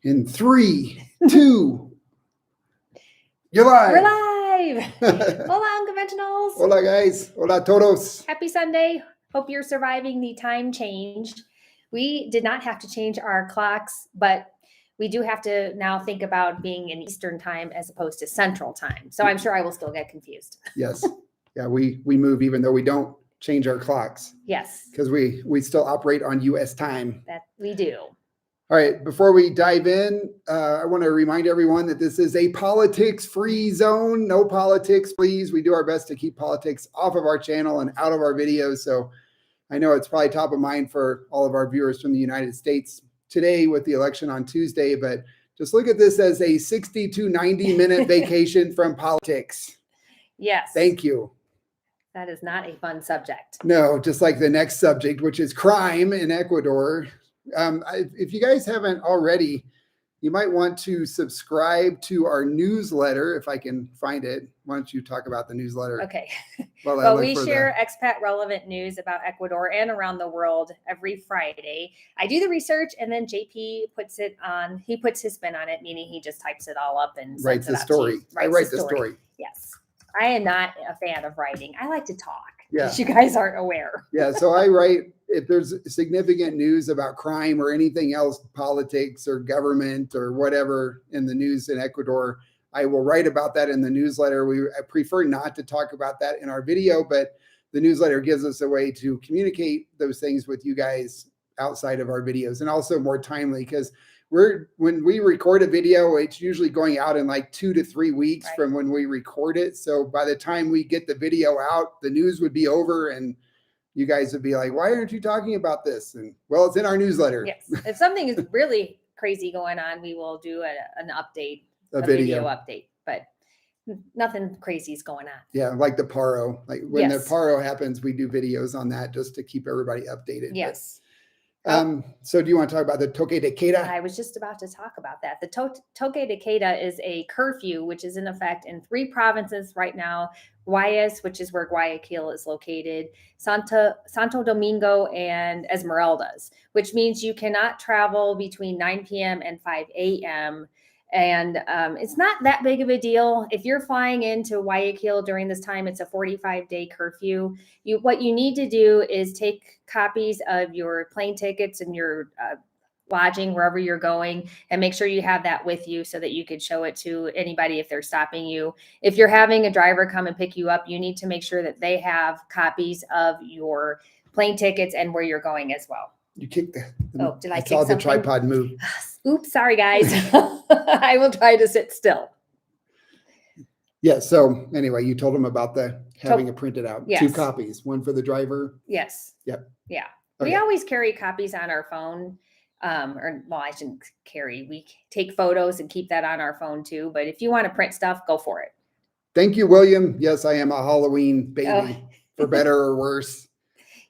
In 3, 2, you're live. We're live. Hola, unconventionals. Hola, guys. Hola, todos. Happy Sunday. Hope you're surviving the time change. We did not have to change our clocks, but we do have to now think about being in Eastern time as opposed to Central time. So I'm sure I will still get confused. Yes. Yeah, we move even though we don't change our clocks. Yes. Because we still operate on U.S. time. That we do. All right, before we dive in, I want to remind everyone that this is a politics-free zone. No politics, please. We do our best to keep politics off of our channel and out of our videos. So I know it's probably top of mind for all of our viewers from the United States today with the election on Tuesday, but just look at this as a 60 to 90-minute vacation from politics. Yes. Thank you. That is not a fun subject. No, just like the next subject, which is crime in Ecuador. If you guys haven't already, you might want to subscribe to our newsletter if I can find it. Why don't you talk about the newsletter? Okay. Well, we share expat relevant news about Ecuador and around the world every Friday. I do the research and then JP puts it on. He puts his spin on it, meaning he just types it all up and writes the story. I write the story. Yes. I am not a fan of writing. I like to talk. Yeah. You guys aren't aware. Yeah. So I write, if there's significant news about crime or anything else, politics or government or whatever in the news in Ecuador, I will write about that in the newsletter. I prefer not to talk about that in our video, but the newsletter gives us a way to communicate those things with you guys outside of our videos, and also more timely, because when we record a video, it's usually going out in like 2 to 3 weeks from when we record it. So by the time we get the video out, the news would be over and you guys would be like, why aren't you talking about this? And well, it's in our newsletter. Yes. If something is really crazy going on, we will do an update, a video update, but nothing crazy is going on. Yeah. Like the paro, like when the paro happens, we do videos on that just to keep everybody updated. Yes. So do you want to talk about the toque de queda? I was just about to talk about that. The toque de queda is a curfew, which is in effect in 3 provinces right now. Guayas, which is where Guayaquil is located, Santo Domingo, and Esmeraldas, which means you cannot travel between 9 p.m. and 5 a.m. And it's not that big of a deal. If you're flying into Guayaquil during this time, it's a 45-day curfew. What you need to do is take copies of your plane tickets and your lodging wherever you're going, and make sure you have that with you so that you could show it to anybody if they're stopping you. If you're having a driver come and pick you up, you need to make sure that they have copies of your plane tickets and where you're going as well. You kicked the did I kick saw something? The tripod move. Oops, sorry guys. I will try to sit still. Yeah. So anyway, you told them about having it printed out. Yes. 2 copies, one for the driver. Yes. Yep. Yeah. Okay. We always carry copies on our phone. I shouldn't carry. We take photos and keep that on our phone too. But if you want to print stuff, go for it. Thank you, William. Yes, I am a Halloween baby, for better or worse.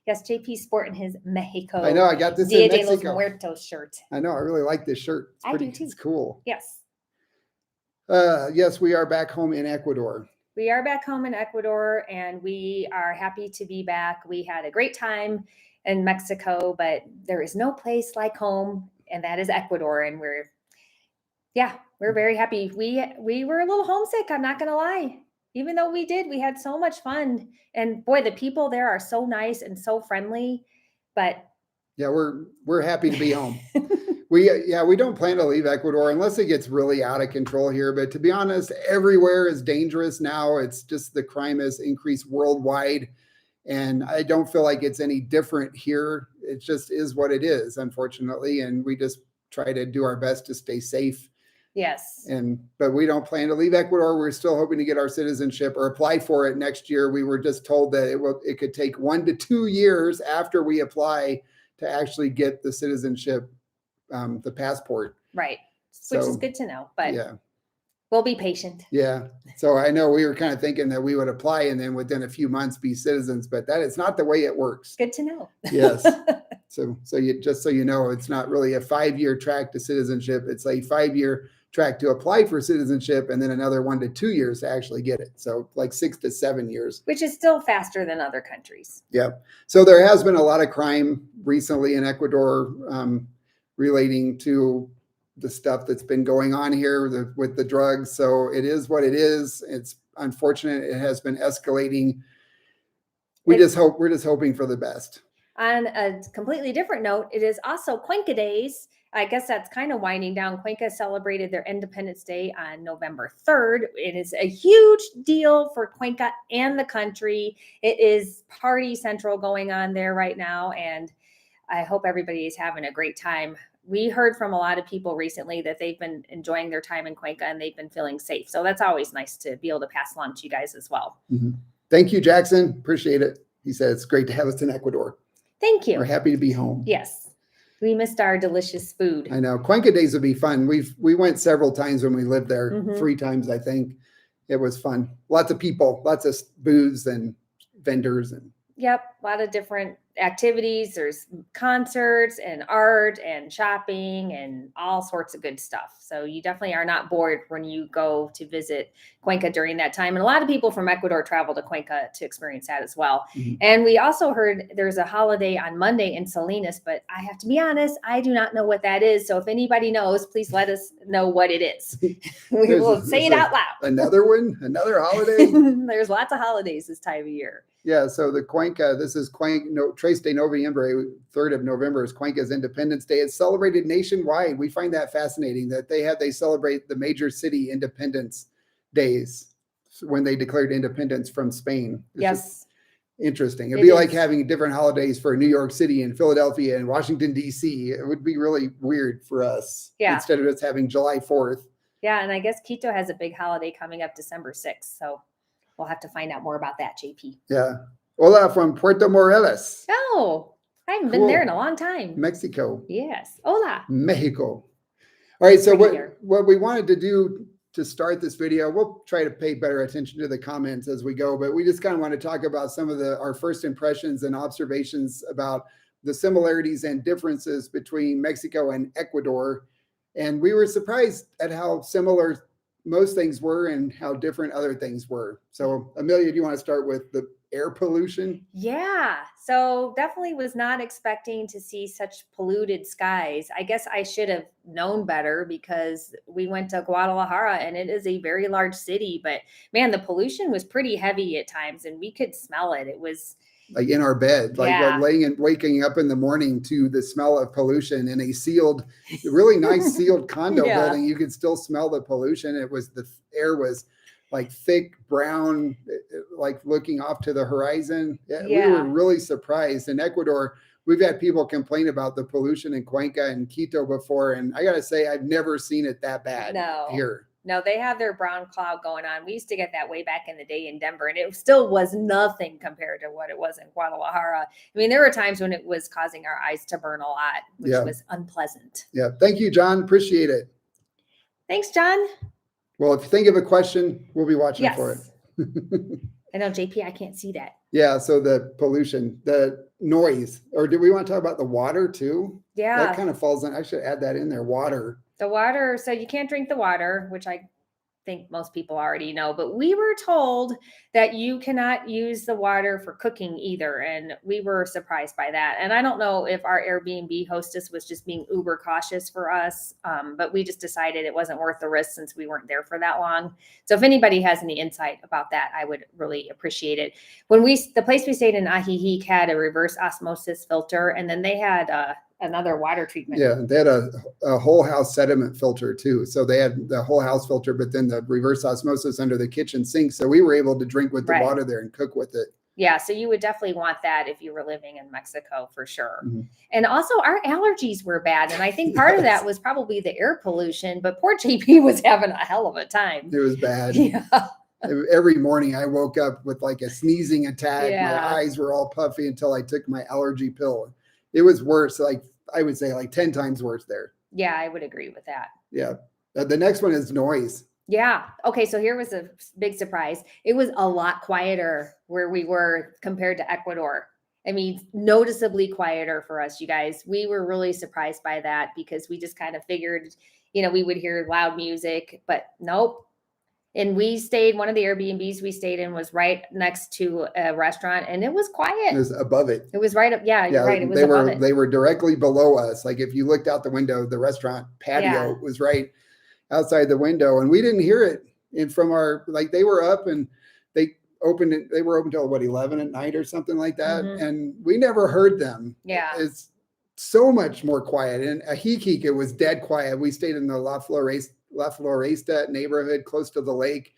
Yes, JP's sporting his Mexico. I know. I got this Dia in de Mexico. los Muertos shirt. I know. I really like this shirt. It's pretty, I do too. It's cool. Yes. Yes, we are back home in Ecuador. We are back home in Ecuador, and we are happy to be back. We had a great time in Mexico, but there is no place like home, and that is Ecuador. And we're very happy. We were a little homesick. I'm not going to lie. Even though we had so much fun, and boy, the people there are so nice and so friendly, but yeah, we're happy to be home. We don't plan to leave Ecuador unless it gets really out of control here. But to be honest, everywhere is dangerous now. It's just the crime has increased worldwide. And I don't feel like it's any different here. It just is what it is, unfortunately. And we just try to do our best to stay safe. Yes. But we don't plan to leave Ecuador. We're still hoping to get our citizenship or apply for it next year. We were just told that it could take 1 to 2 years after we apply to actually get the citizenship, the passport. Right. Which is good to know, but yeah, we'll be patient. Yeah. So I know we were kind of thinking that we would apply and then within a few months be citizens, but that is not the way it works. Good to know. Yes. So you know, it's not really a 5-year track to citizenship. It's a 5-year track to apply for citizenship and then another 1 to 2 years to actually get it. So like 6 to 7 years. Which is still faster than other countries. Yeah. So there has been a lot of crime recently in Ecuador relating to the stuff that's been going on here with the drugs. So it is what it is. It's unfortunate. It has been escalating. We're just hoping for the best. On a completely different note, it is also Cuenca Days. I guess that's kind of winding down. Cuenca celebrated their Independence Day on November 3rd. It is a huge deal for Cuenca and the country. It is party central going on there right now, and I hope everybody is having a great time. We heard from a lot of people recently that they've been enjoying their time in Cuenca and they've been feeling safe. So that's always nice to be able to pass along to you guys as well. Mm-hmm. Thank you, Jackson. Appreciate it. He said it's great to have us in Ecuador. Thank you. We're happy to be home. Yes. We missed our delicious food. I know. Cuenca Days would be fun. We went several times when we lived there, 3 times, I think. It was fun. Lots of people, lots of booths and vendors. Yep. A lot of different activities. There's concerts and art and shopping and all sorts of good stuff. So you definitely are not bored when you go to visit Cuenca during that time. And a lot of people from Ecuador travel to Cuenca to experience that as well. Mm-hmm. And we also heard there's a holiday on Monday in Salinas, but I have to be honest, I do not know what that is. So if anybody knows, please let us know what it is. We will say it out loud. Another one? Another holiday? There's lots of holidays this time of year. Yeah, so the Cuenca, this is Tres de Noviembre, 3rd of November is Cuenca's Independence Day. It's celebrated nationwide. We find that fascinating that they celebrate the major city independence days when they declared independence from Spain. It's interesting. It'd be like having different holidays for New York City and Philadelphia and Washington, D.C. It would be really weird for us instead of just having July 4th. Yeah, and I guess Quito has a big holiday coming up December 6th, so we'll have to find out more about that, JP. Yeah. Hola from Puerto Morelos. Oh, I haven't been there in a long time. Mexico. Yes. Hola. Mexico. All right. So what we wanted to do to start this video, we'll try to pay better attention to the comments as we go, but we just kind of want to talk about some of our first impressions and observations about the similarities and differences between Mexico and Ecuador. And we were surprised at how similar most things were and how different other things were. So Amelia, do you want to start with the air pollution? Yeah. So definitely was not expecting to see such polluted skies. I guess I should have known better because we went to Guadalajara and it is a very large city, but man, the pollution was pretty heavy at times and we could smell it. It was like in our bed, like waking up in the morning to the smell of pollution in a sealed, really nice sealed condo building. You could still smell the pollution. The air was like thick brown, like looking off to the horizon. We were really surprised. In Ecuador, we've had people complain about the pollution in Cuenca and Quito before. And I got to say, I've never seen it that bad here. No, they have their brown cloud going on. We used to get that way back in the day in Denver, and it still was nothing compared to what it was in Guadalajara. I mean, there were times when it was causing our eyes to burn a lot, which was unpleasant. Yeah. Thank you, John. Appreciate it. Thanks, John. Well, if you think of a question, we'll be watching for it. I know, JP, I can't see that. Yeah. So the pollution, the noise, or do we want to talk about the water too? Yeah. That kind of falls in. I should add that in there. Water. The water, so you can't drink the water, which I think most people already know, but we were told that you cannot use the water for cooking either. And we were surprised by that. And I don't know if our Airbnb hostess was just being uber cautious for us, but we just decided it wasn't worth the risk since we weren't there for that long. So if anybody has any insight about that, I would really appreciate it. The place we stayed in Ajijic had a reverse osmosis filter, and then they had another water treatment. Yeah, they had a whole house sediment filter too. So they had the whole house filter, but then the reverse osmosis under the kitchen sink. So we were able to drink with the water there and cook with it. Yeah, so you would definitely want that if you were living in Mexico for sure. Mm-hmm. And also our allergies were bad. And I think part of that was probably the air pollution, but poor JP was having a hell of a time. It was bad. Yeah. Every morning I woke up with like a sneezing attack. Yeah. My eyes were all puffy until I took my allergy pill. It was worse. I would say 10 times worse there. Yeah, I would agree with that. Yeah. The next one is noise. Yeah. Okay. So here was a big surprise. It was a lot quieter where we were compared to Ecuador. I mean, noticeably quieter for us, you guys. We were really surprised by that because we just kind of figured, we would hear loud music, but nope. And we stayed, one of the Airbnbs we stayed in was right next to a restaurant, and it was quiet. It was above it. It was right up. Yeah, you're right. It was they above were it. they were directly below us. Like if you looked out the window, the restaurant patio was right outside the window, and we didn't hear it. And from our, like, they were up and they opened it. They were open till what, 11 at night or something like that, and we never heard them. Yeah, it's so much more quiet. In Ajijic, it was dead quiet. We stayed in the La Floresta neighborhood close to the lake.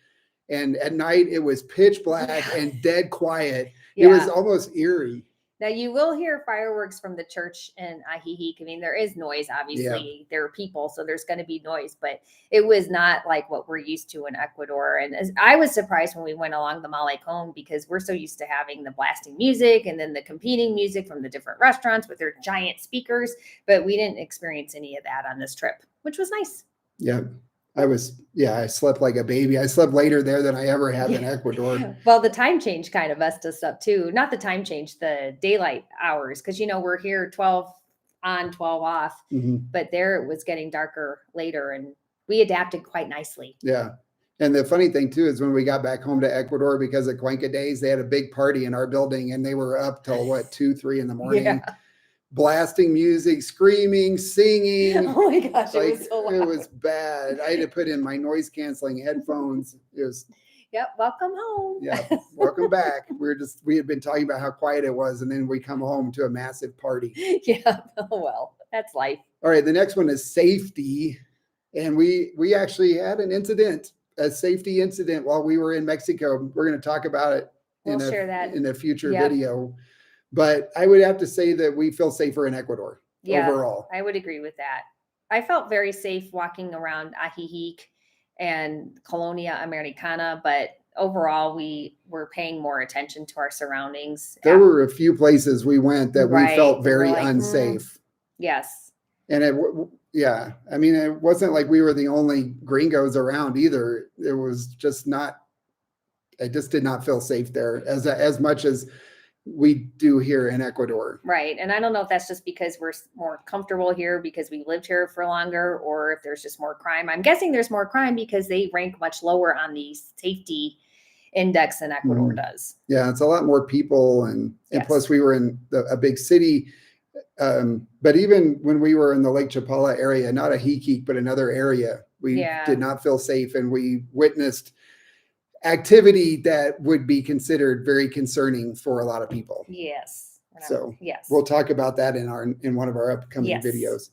And at night it was pitch black and dead quiet. It was almost eerie. Now you will hear fireworks from the church in Ajijic. I mean, there is noise, obviously. There are people, so there's going to be noise, but it was not like what we're used to in Ecuador. And I was surprised when we went along the Malecón, because we're so used to having the blasting music and then the competing music from the different restaurants with their giant speakers, but we didn't experience any of that on this trip, which was nice. Yeah. I slept like a baby. I slept later there than I ever have in Ecuador. Well, the time change kind of messed us up too. Not the time change, the daylight hours. Because, we're here 12 on, 12 off. But there it was getting darker later, and we adapted quite nicely. Yeah. And the funny thing too is when we got back home to Ecuador, because of Cuenca Days, they had a big party in our building, and they were up till 2, 3 in the morning. Blasting music, screaming, singing. Oh my gosh, it was so loud. It was bad. I had to put in my noise canceling headphones. It was. Yep. Welcome home. Yeah. Welcome back. We had been talking about how quiet it was, and then we come home to a massive party. Yeah. Oh, well, that's life. All right. The next one is safety. And we actually had a safety incident while we were in Mexico. We're going to talk about it share that in a future video. But I would have to say that we feel safer in Ecuador overall. I would agree with that. I felt very safe walking around Ajijic and Colonia Americana, but overall we were paying more attention to our surroundings. There were a few places we went that we felt very unsafe. Yes. And I mean, it wasn't like we were the only gringos around either. It was just not, I just did not feel safe there as much as we do here in Ecuador. Right. And I don't know if that's just because we're more comfortable here because we lived here for longer, or if there's just more crime. I'm guessing there's more crime because they rank much lower on the safety index than Ecuador does. Yeah, it's a lot more people. And plus we were in a big city. But even when we were in the Lake Chapala area, not Ajijic, but another area, we did not feel safe. And we witnessed activity that would be considered very concerning for a lot of people. Yes. So we'll talk about that in one of our upcoming videos.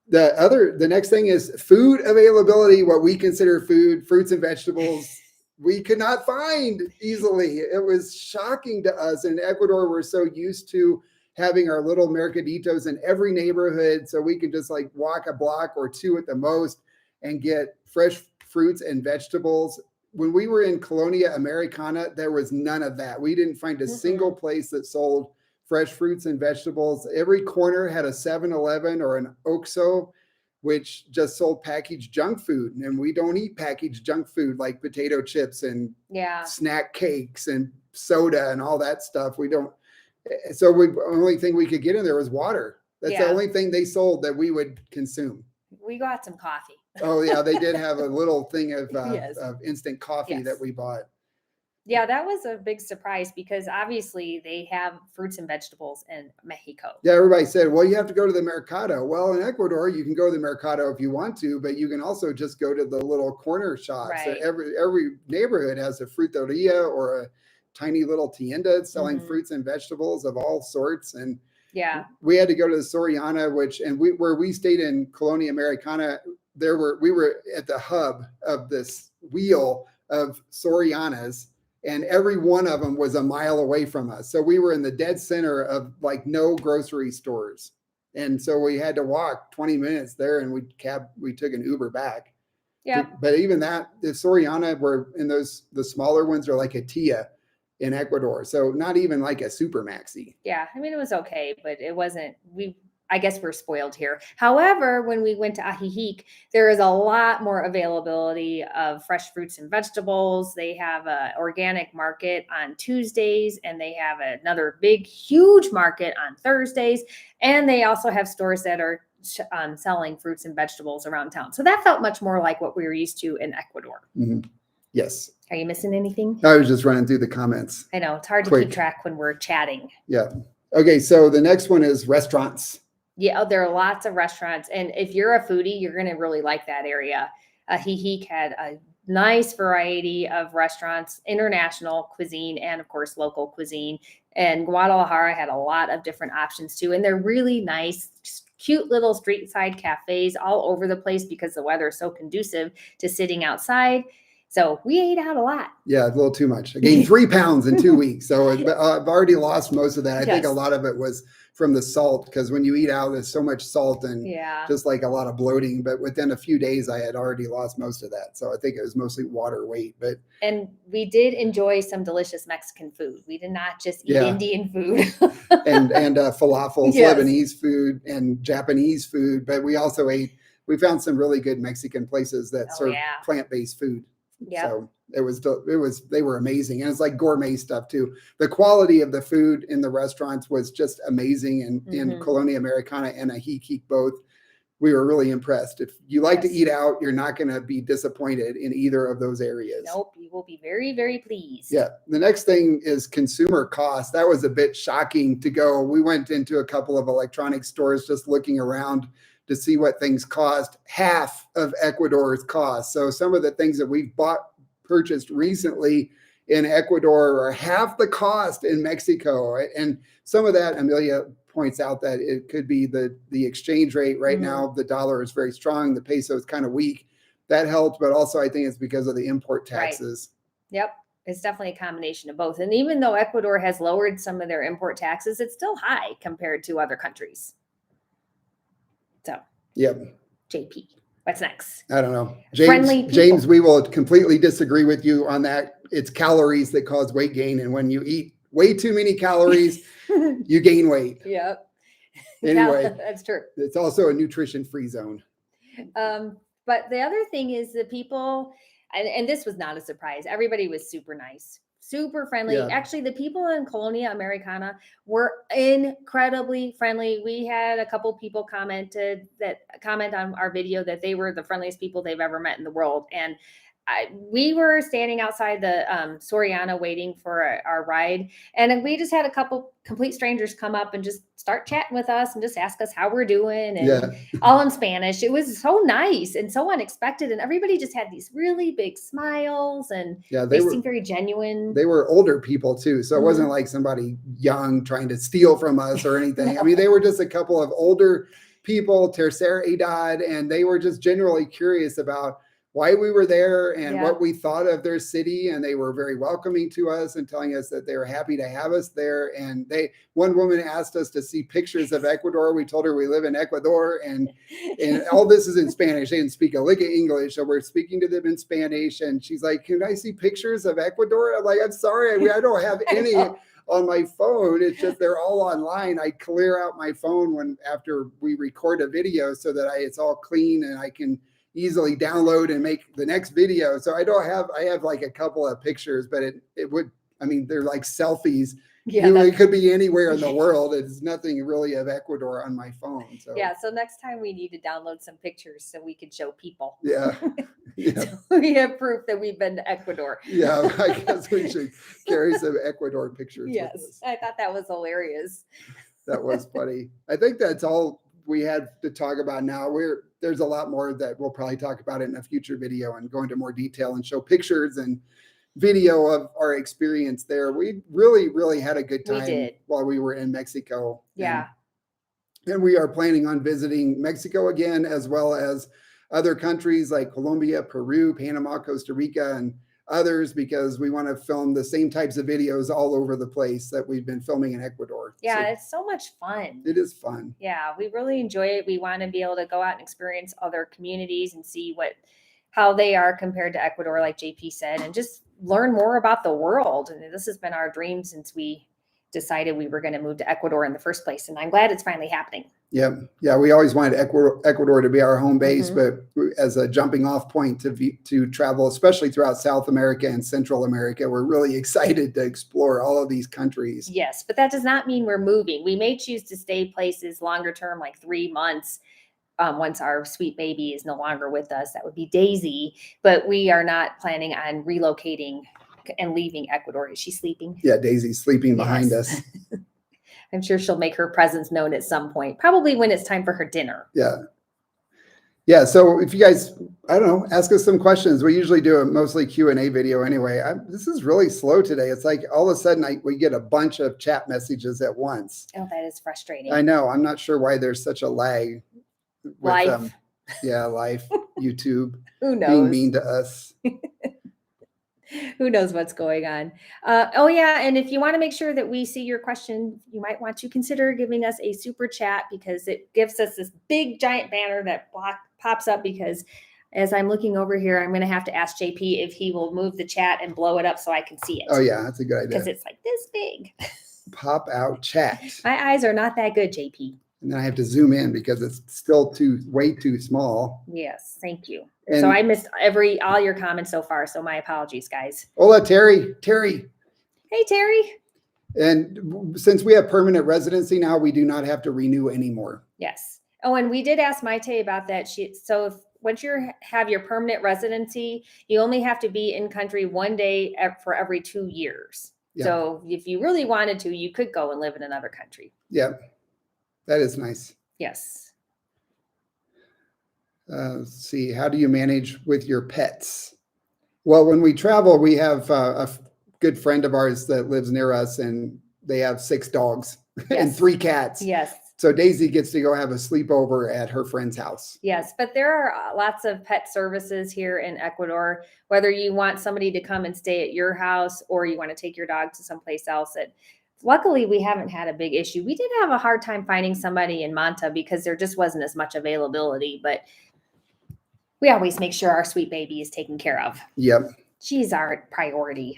The next thing is food availability, what we consider food, fruits and vegetables. We could not find easily. It was shocking to us. In Ecuador, we're so used to having our little mercaditos in every neighborhood, so we could just like walk a block or two at the most and get fresh fruits and vegetables. When we were in Colonia Americana, there was none of that. We didn't find a single place that sold fresh fruits and vegetables. Every corner had a 7-Eleven or an Oxxo, which just sold packaged junk food. And we don't eat packaged junk food like potato chips and snack cakes and soda and all that stuff. We don't. So the only thing we could get in there was water. That's the only thing they sold that we would consume. We got some coffee. Oh yeah, they did have a little thing of instant coffee that we bought. Yeah, that was a big surprise because obviously they have fruits and vegetables in Mexico. Yeah, everybody said, well, you have to go to the mercado. Well, in Ecuador, you can go to the mercado if you want to, but you can also just go to the little corner shops. Right. Every neighborhood has a fruteria or a tiny little tienda selling fruits and vegetables of all sorts. And we had to go to the Soriana, where we stayed in Colonia Americana. We were at the hub of this wheel of Sorianas, and every one of them was a mile away from us. So we were in the dead center of like no grocery stores. And so we had to walk 20 minutes there, and we took an Uber back. Yeah. But even that, the Soriana were in the smaller ones are like a Tia in Ecuador. So not even like a super maxi. Yeah. I mean, it was okay, but it wasn't, I guess we're spoiled here. However, when we went to Ajijic, there is a lot more availability of fresh fruits and vegetables. They have an organic market on Tuesdays, and they have another big, huge market on Thursdays. And they also have stores that are selling fruits and vegetables around town. So that felt much more like what we were used to in Ecuador. Mm-hmm. Yes. Are you missing anything? I was just running through the comments. I know it's hard to Quick. keep track when we're chatting. Yeah. Okay. So the next one is restaurants. Yeah, there are lots of restaurants, and if you're a foodie, you're going to really like that area. He had a nice variety of restaurants, international cuisine, and of course local cuisine. And Guadalajara had a lot of different options too, and they're really nice, cute little street side cafes all over the place because the weather is so conducive to sitting outside. So we ate out a lot. Yeah, a little too much. I gained 3 pounds in 2 weeks, so I've already lost most of that. I think a Yes. lot of it was from the salt, because when you eat out, there's so much salt and Yeah. just like a lot of bloating. But within a few days, I had already lost most of that. So I think it was mostly water weight. But And we did enjoy some delicious Mexican food. We did not just eat Yeah. Indian food. and falafels, Yes. Lebanese food, and Japanese food. But we also we found some really good Mexican places that Oh, serve yeah. plant-based food. Yep. So they were amazing. And it's like gourmet stuff too. The quality of the food in the restaurants was just amazing. And in Mhm. Colonia Americana and Ajijic both, we were really impressed. If you like to Yes. eat out, you're not going to be disappointed in either of those areas. Nope, you will be very, very pleased. Yeah. The next thing is consumer cost. That was a bit shocking to go. We went into a couple of electronic stores just looking around to see what things cost. Half of Ecuador's cost. So some of the things that we've purchased recently in Ecuador are half the cost in Mexico. And some of that, Amelia points out that it could be the exchange rate right now. The dollar is very strong. The peso is kind of weak. That helped, but also I think it's because of the import taxes. Right. Yep. It's definitely a combination of both. And even though Ecuador has lowered some of their import taxes, it's still high compared to other countries. So, Yep. JP, what's next? I don't know. Friendly people. James, we will completely disagree with you on that. It's calories that cause weight gain. And when you eat way too many calories, you gain weight. Yep. Anyway, That's true. it's also a nutrition-free zone. But the other thing is the people, and this was not a surprise. Everybody was super nice, super friendly. Yeah. Actually, the people in Colonia Americana were incredibly friendly. We had a couple people comment on our video that they were the friendliest people they've ever met in the world. And we were standing outside the Soriana waiting for our ride. And we just had a couple complete strangers come up and just start chatting with us and just ask us how we're doing, and all in Spanish. It was so nice and so unexpected. And everybody just had these really big smiles, and they seemed very genuine. They were older people too. So it wasn't like somebody young trying to steal from us or anything. No. I mean, they were just a couple of older people, tercera edad, and they were just generally curious about why we were there and what we thought of their city. And they were very welcoming to us and telling us that they were happy to have us there. And one woman asked us to see pictures of Ecuador. We told her we live in Ecuador, and all this is in Spanish. They didn't speak a lick of English. So we're speaking to them in Spanish. And she's like, "Can I see pictures of Ecuador?" I'm like, "I'm sorry. I don't have any on my phone. It's just, they're all online. I clear out my phone after we record a video so that it's all clean and I can easily download and make the next video." So I have like a couple of pictures, but they're like selfies. Yeah, it could be anywhere in the world. It's nothing really of Ecuador on my phone. So so next time we need to download some pictures so we can show people. Yeah. So we have proof that we've been to Ecuador. Yeah, I guess we should carry some Ecuador pictures. Yes, I thought that was hilarious. That was funny. I think that's all we had to talk about now. There's a lot more that we'll probably talk about in a future video and go into more detail and show pictures and video of our experience there. We really, really had a good time while we were in Mexico. Yeah. And we are planning on visiting Mexico again, as well as other countries like Colombia, Peru, Panama, Costa Rica, and others, because we want to film the same types of videos all over the place that we've been filming in Ecuador. Yeah, So it's so much fun. it is fun. Yeah, we really enjoy it. We want to be able to go out and experience other communities and see how they are compared to Ecuador, like JP said, and just learn more about the world. And this has been our dream since we decided we were going to move to Ecuador in the first place. And I'm glad it's finally happening. Yeah. We always wanted Ecuador to be our home base, but as a jumping off point to travel, especially throughout South America and Central America, we're really excited to explore all of these countries. Yes, but that does not mean we're moving. We may choose to stay places longer term, like 3 months, once our sweet baby is no longer with us. That would be Daisy, but we are not planning on relocating and leaving Ecuador. Is she sleeping? Yeah, Daisy's sleeping behind Yes. us. I'm sure she'll make her presence known at some point, probably when it's time for her dinner. Yeah. Yeah. So if you guys, I don't know, ask us some questions. We usually do a mostly Q&A video anyway. This is really slow today. It's like all of a sudden we get a bunch of chat messages at once. Oh, that is frustrating. I know. I'm not sure why there's such a lag with Life. life, YouTube Who knows? being mean to us. Who knows what's going on? Oh yeah, and if you want to make sure that we see your question, you might want to consider giving us a super chat, because it gives us this big giant banner that pops up. Because as I'm looking over here, I'm going to have to ask JP if he will move the chat and blow it up so I can see it. Oh yeah, that's a good idea. Because it's like this big. Pop out chat. My eyes are not that good, JP. And then I have to zoom in because it's still way too small. Yes, thank you. And so I missed all your comments so far. So my apologies, guys. Hola, Terry. Terry. Hey, Terry. And since we have permanent residency now, we do not have to renew anymore. Yes. Oh, and we did ask Maite about that. Once you have your permanent residency, you only have to be in country 1 day for every 2 years. Yeah. So if you really wanted to, you could go and live in another country. Yeah, that is nice. Yes. Let's see, how do you manage with your pets? Well, when we travel, we have a good friend of ours that lives near us, and they have 6 dogs and 3 cats. Yes. So Daisy gets to go have a sleepover at her friend's house. Yes, but there are lots of pet services here in Ecuador, whether you want somebody to come and stay at your house or you want to take your dog to someplace else. Luckily, we haven't had a big issue. We did have a hard time finding somebody in Manta because there just wasn't as much availability, but we always make sure our sweet baby is taken care of. Yep. She's our priority.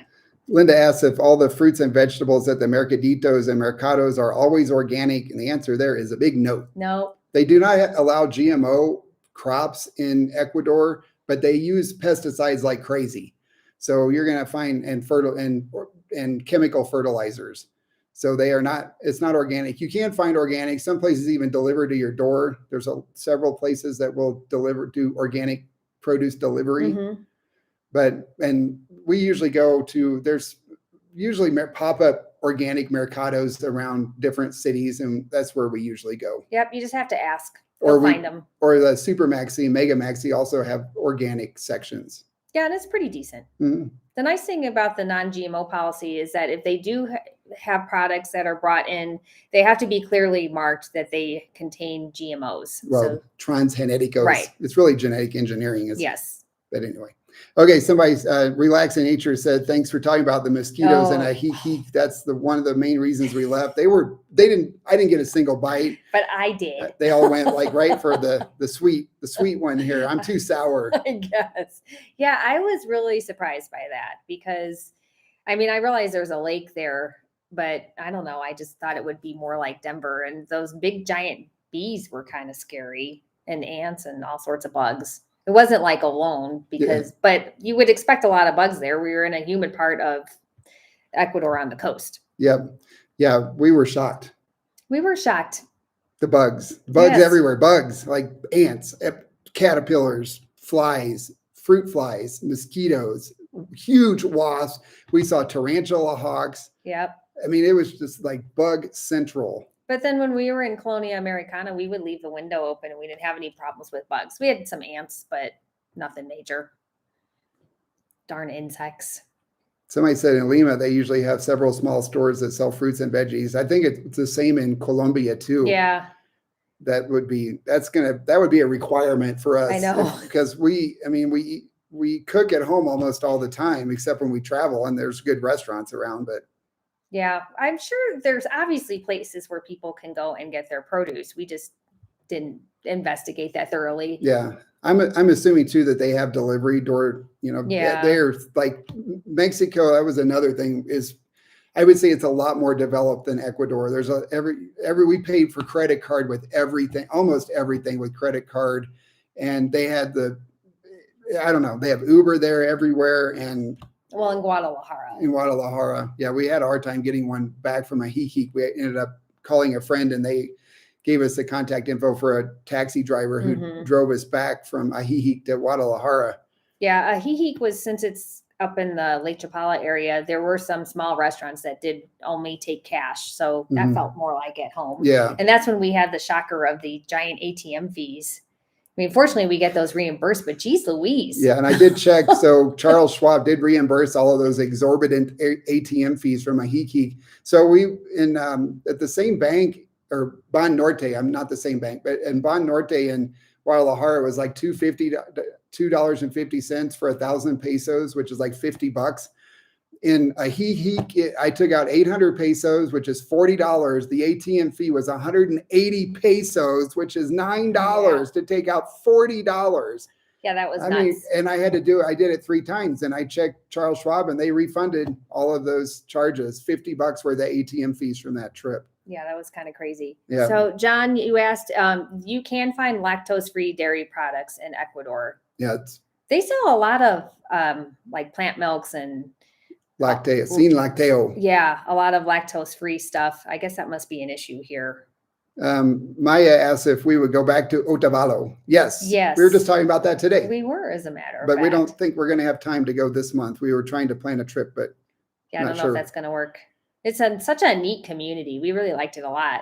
Linda asks if all the fruits and vegetables at the mercaditos and mercados are always organic, and the answer there is a big no. No. They do not allow GMO crops in Ecuador, but they use pesticides like crazy. So you're going to find and chemical fertilizers. So they are not. It's not organic. You can find organic. Some places even deliver to your door. There's several places that will do organic produce delivery. Mm-hmm. And we usually there's usually pop-up organic mercados around different cities, and that's where we usually go. Yep, you just have to ask. Or find them. Or the Super Maxi, Mega Maxi also have organic sections. Yeah, and it's pretty decent. Mm-hmm. The nice thing about the non-GMO policy is that if they do have products that are brought in, they have to be clearly marked that they contain GMOs. Well, transgeneticos. Right. It's really genetic engineering. Yes. But anyway. Okay, somebody's Relaxing Nature said, thanks for talking about the mosquitoes and a he. That's one of the main reasons we left. I didn't get a single bite. But I did. They all went right for the sweet one here. I'm too sour. I guess. Yeah, I was really surprised by that because, I realized there's a lake there, but I don't know. I just thought it would be more like Denver, and those big giant bees were kind of scary, and ants and all sorts of bugs. It wasn't like alone but you would expect a lot of bugs there. We were in a humid part of Ecuador on the coast. Yep. Yeah, we were shocked. The bugs yes. Everywhere, bugs like ants, caterpillars, flies, fruit flies, mosquitoes, huge wasps. We saw tarantula hawks. Yep. It was just like bug central. But then when we were in Colonia Americana, we would leave the window open and we didn't have any problems with bugs. We had some ants, but nothing major. Darn insects. Somebody said in Lima, they usually have several small stores that sell fruits and veggies. I think it's the same in Colombia too. Yeah. That would be a requirement for us. I know. Because we cook at home almost all the time, except when we travel and there's good restaurants around, but. Yeah, I'm sure there's obviously places where people can go and get their produce. We just didn't investigate that thoroughly. Yeah, I'm assuming too that they have delivery door. Yeah. They're like Mexico. That was another thing. I would say it's a lot more developed than Ecuador. There's we paid for credit card with everything, almost everything with credit card, and they had they have Uber there everywhere and. Well, in Guadalajara. Yeah, we had a hard time getting one back from a hiki. We ended up calling a friend, and they gave us the contact info for a taxi driver who drove us back from Ajijic to Guadalajara. Yeah, Ajijic was, since it's up in the Lake Chapala area, there were some small restaurants that did only take cash. So that felt more like at home. Yeah. And that's when we had the shocker of the giant ATM fees. I mean, fortunately, we get those reimbursed, but geez Louise. Yeah, and I did check. So Charles Schwab did reimburse all of those exorbitant ATM fees from Ajijic. So we, at the same bank, or Ban Norte, I'm not the same bank, but in Ban Norte in Guadalajara, it was like $2.50 for 1,000 pesos, which is like $50. In Ajijic, I took out 800 pesos, which is $40. The ATM fee was 180 pesos, which is $9 to take out $40. Yeah, that was I nuts. mean, and I did it 3 times, and I checked Charles Schwab and they refunded all of those charges, $50 were the ATM fees from that trip. Yeah, that was kind of crazy. Yeah. So John, you asked, you can find lactose-free dairy products in Ecuador. Yeah. They sell a lot of like plant milks and sin lacteo. Yeah, a lot of lactose-free stuff. I guess that must be an issue here. Maya asked if we would go back to Otavalo. Yes. Yes. We were just talking about that today. We were, as a matter of but fact. we don't think we're going to have time to go this month. We were trying to plan a trip, but yeah, I don't know if that's going to work. It's such a neat community. We really liked it a lot.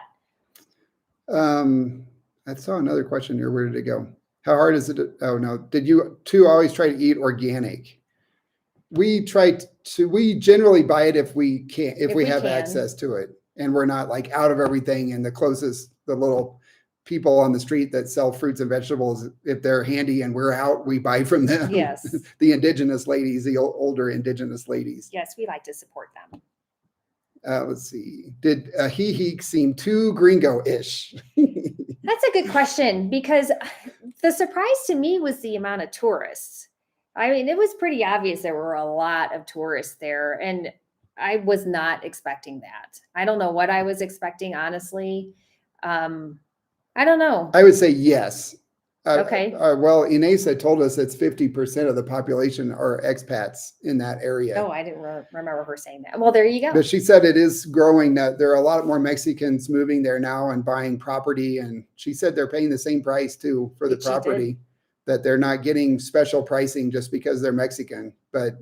I saw another question here. Where did it go? How hard is it? Oh no. Did you two always try to eat organic? We generally buy it if we we have access to it, and we're not like out of everything. And the little people on the street that sell fruits and vegetables, if they're handy and we're out, we buy from them. Yes. The indigenous ladies, the older indigenous ladies. Yes, we like to support them. Let's see. Did Ajijic seem too gringo-ish? That's a good question, because the surprise to me was the amount of tourists. I mean, it was pretty obvious there were a lot of tourists there, and I was not expecting that. I don't know what I was expecting, honestly. I don't know. I would say yes. Okay. Well, Inesa told us it's 50% of the population are expats in that area. Oh, I didn't remember her saying that. Well, there you go. But she said it is growing. That there are a lot more Mexicans moving there now and buying property. And she said they're paying the same price too for the property, that they're not getting special pricing just because they're Mexican. But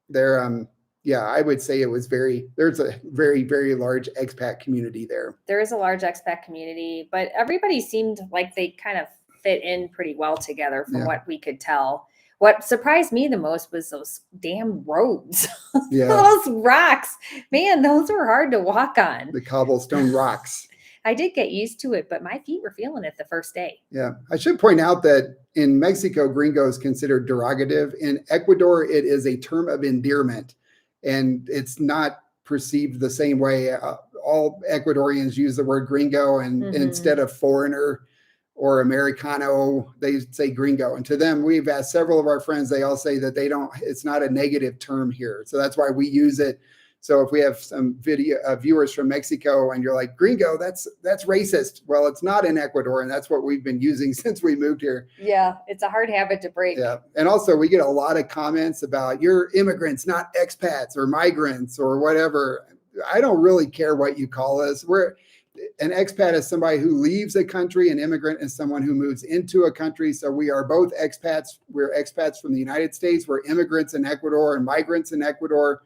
they're, yeah, I would say there's a very, very large expat community there. There is a large expat community, but everybody seemed like they kind of fit in pretty well together from what we could tell. What surprised me the most was those damn roads. Yeah. Those rocks, man, those were hard to walk on. The cobblestone rocks. I did get used to it, but my feet were feeling it the first day. Yeah. I should point out that in Mexico, gringo is considered derogative. In Ecuador, it is a term of endearment, and it's not perceived the same way. All Ecuadorians use the word gringo, and instead of foreigner or Americano, they say gringo. And to them, we've asked several of our friends, they all say that it's not a negative term here. So that's why we use it. So if we have some viewers from Mexico and you're like, gringo, that's racist. Well, it's not in Ecuador. And that's what we've been using since we moved here. Yeah, it's a hard habit to break. Yeah. And also we get a lot of comments about you're immigrants, not expats or migrants or whatever. I don't really care what you call us. An expat is somebody who leaves a country. An immigrant is someone who moves into a country. So we are both expats. We're expats from the United States. We're immigrants in Ecuador and migrants in Ecuador.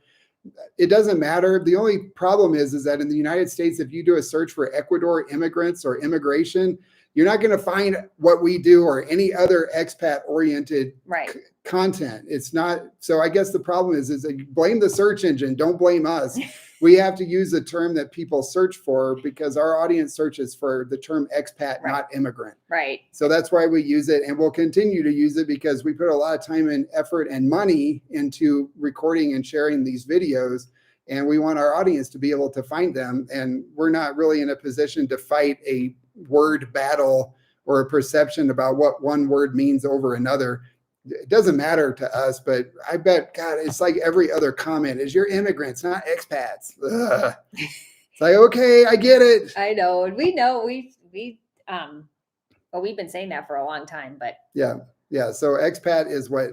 It doesn't matter. The only problem is that in the United States, if you do a search for Ecuador immigrants or immigration, you're not going to find what we do or any other expat-oriented content. It's not. So I guess the problem is that blame the search engine. Don't blame us. We have to use the term that people search for because our audience searches for the term expat, not immigrant. Right. So that's why we use it, and we'll continue to use it because we put a lot of time and effort and money into recording and sharing these videos, and we want our audience to be able to find them. And we're not really in a position to fight a word battle or a perception about what one word means over another. It doesn't matter to us, but I bet, God, it's like every other comment is you're immigrants, not expats. Ugh. It's like, okay, I get it. I know. We know well, we've been saying that for a long time, but yeah. So expat is what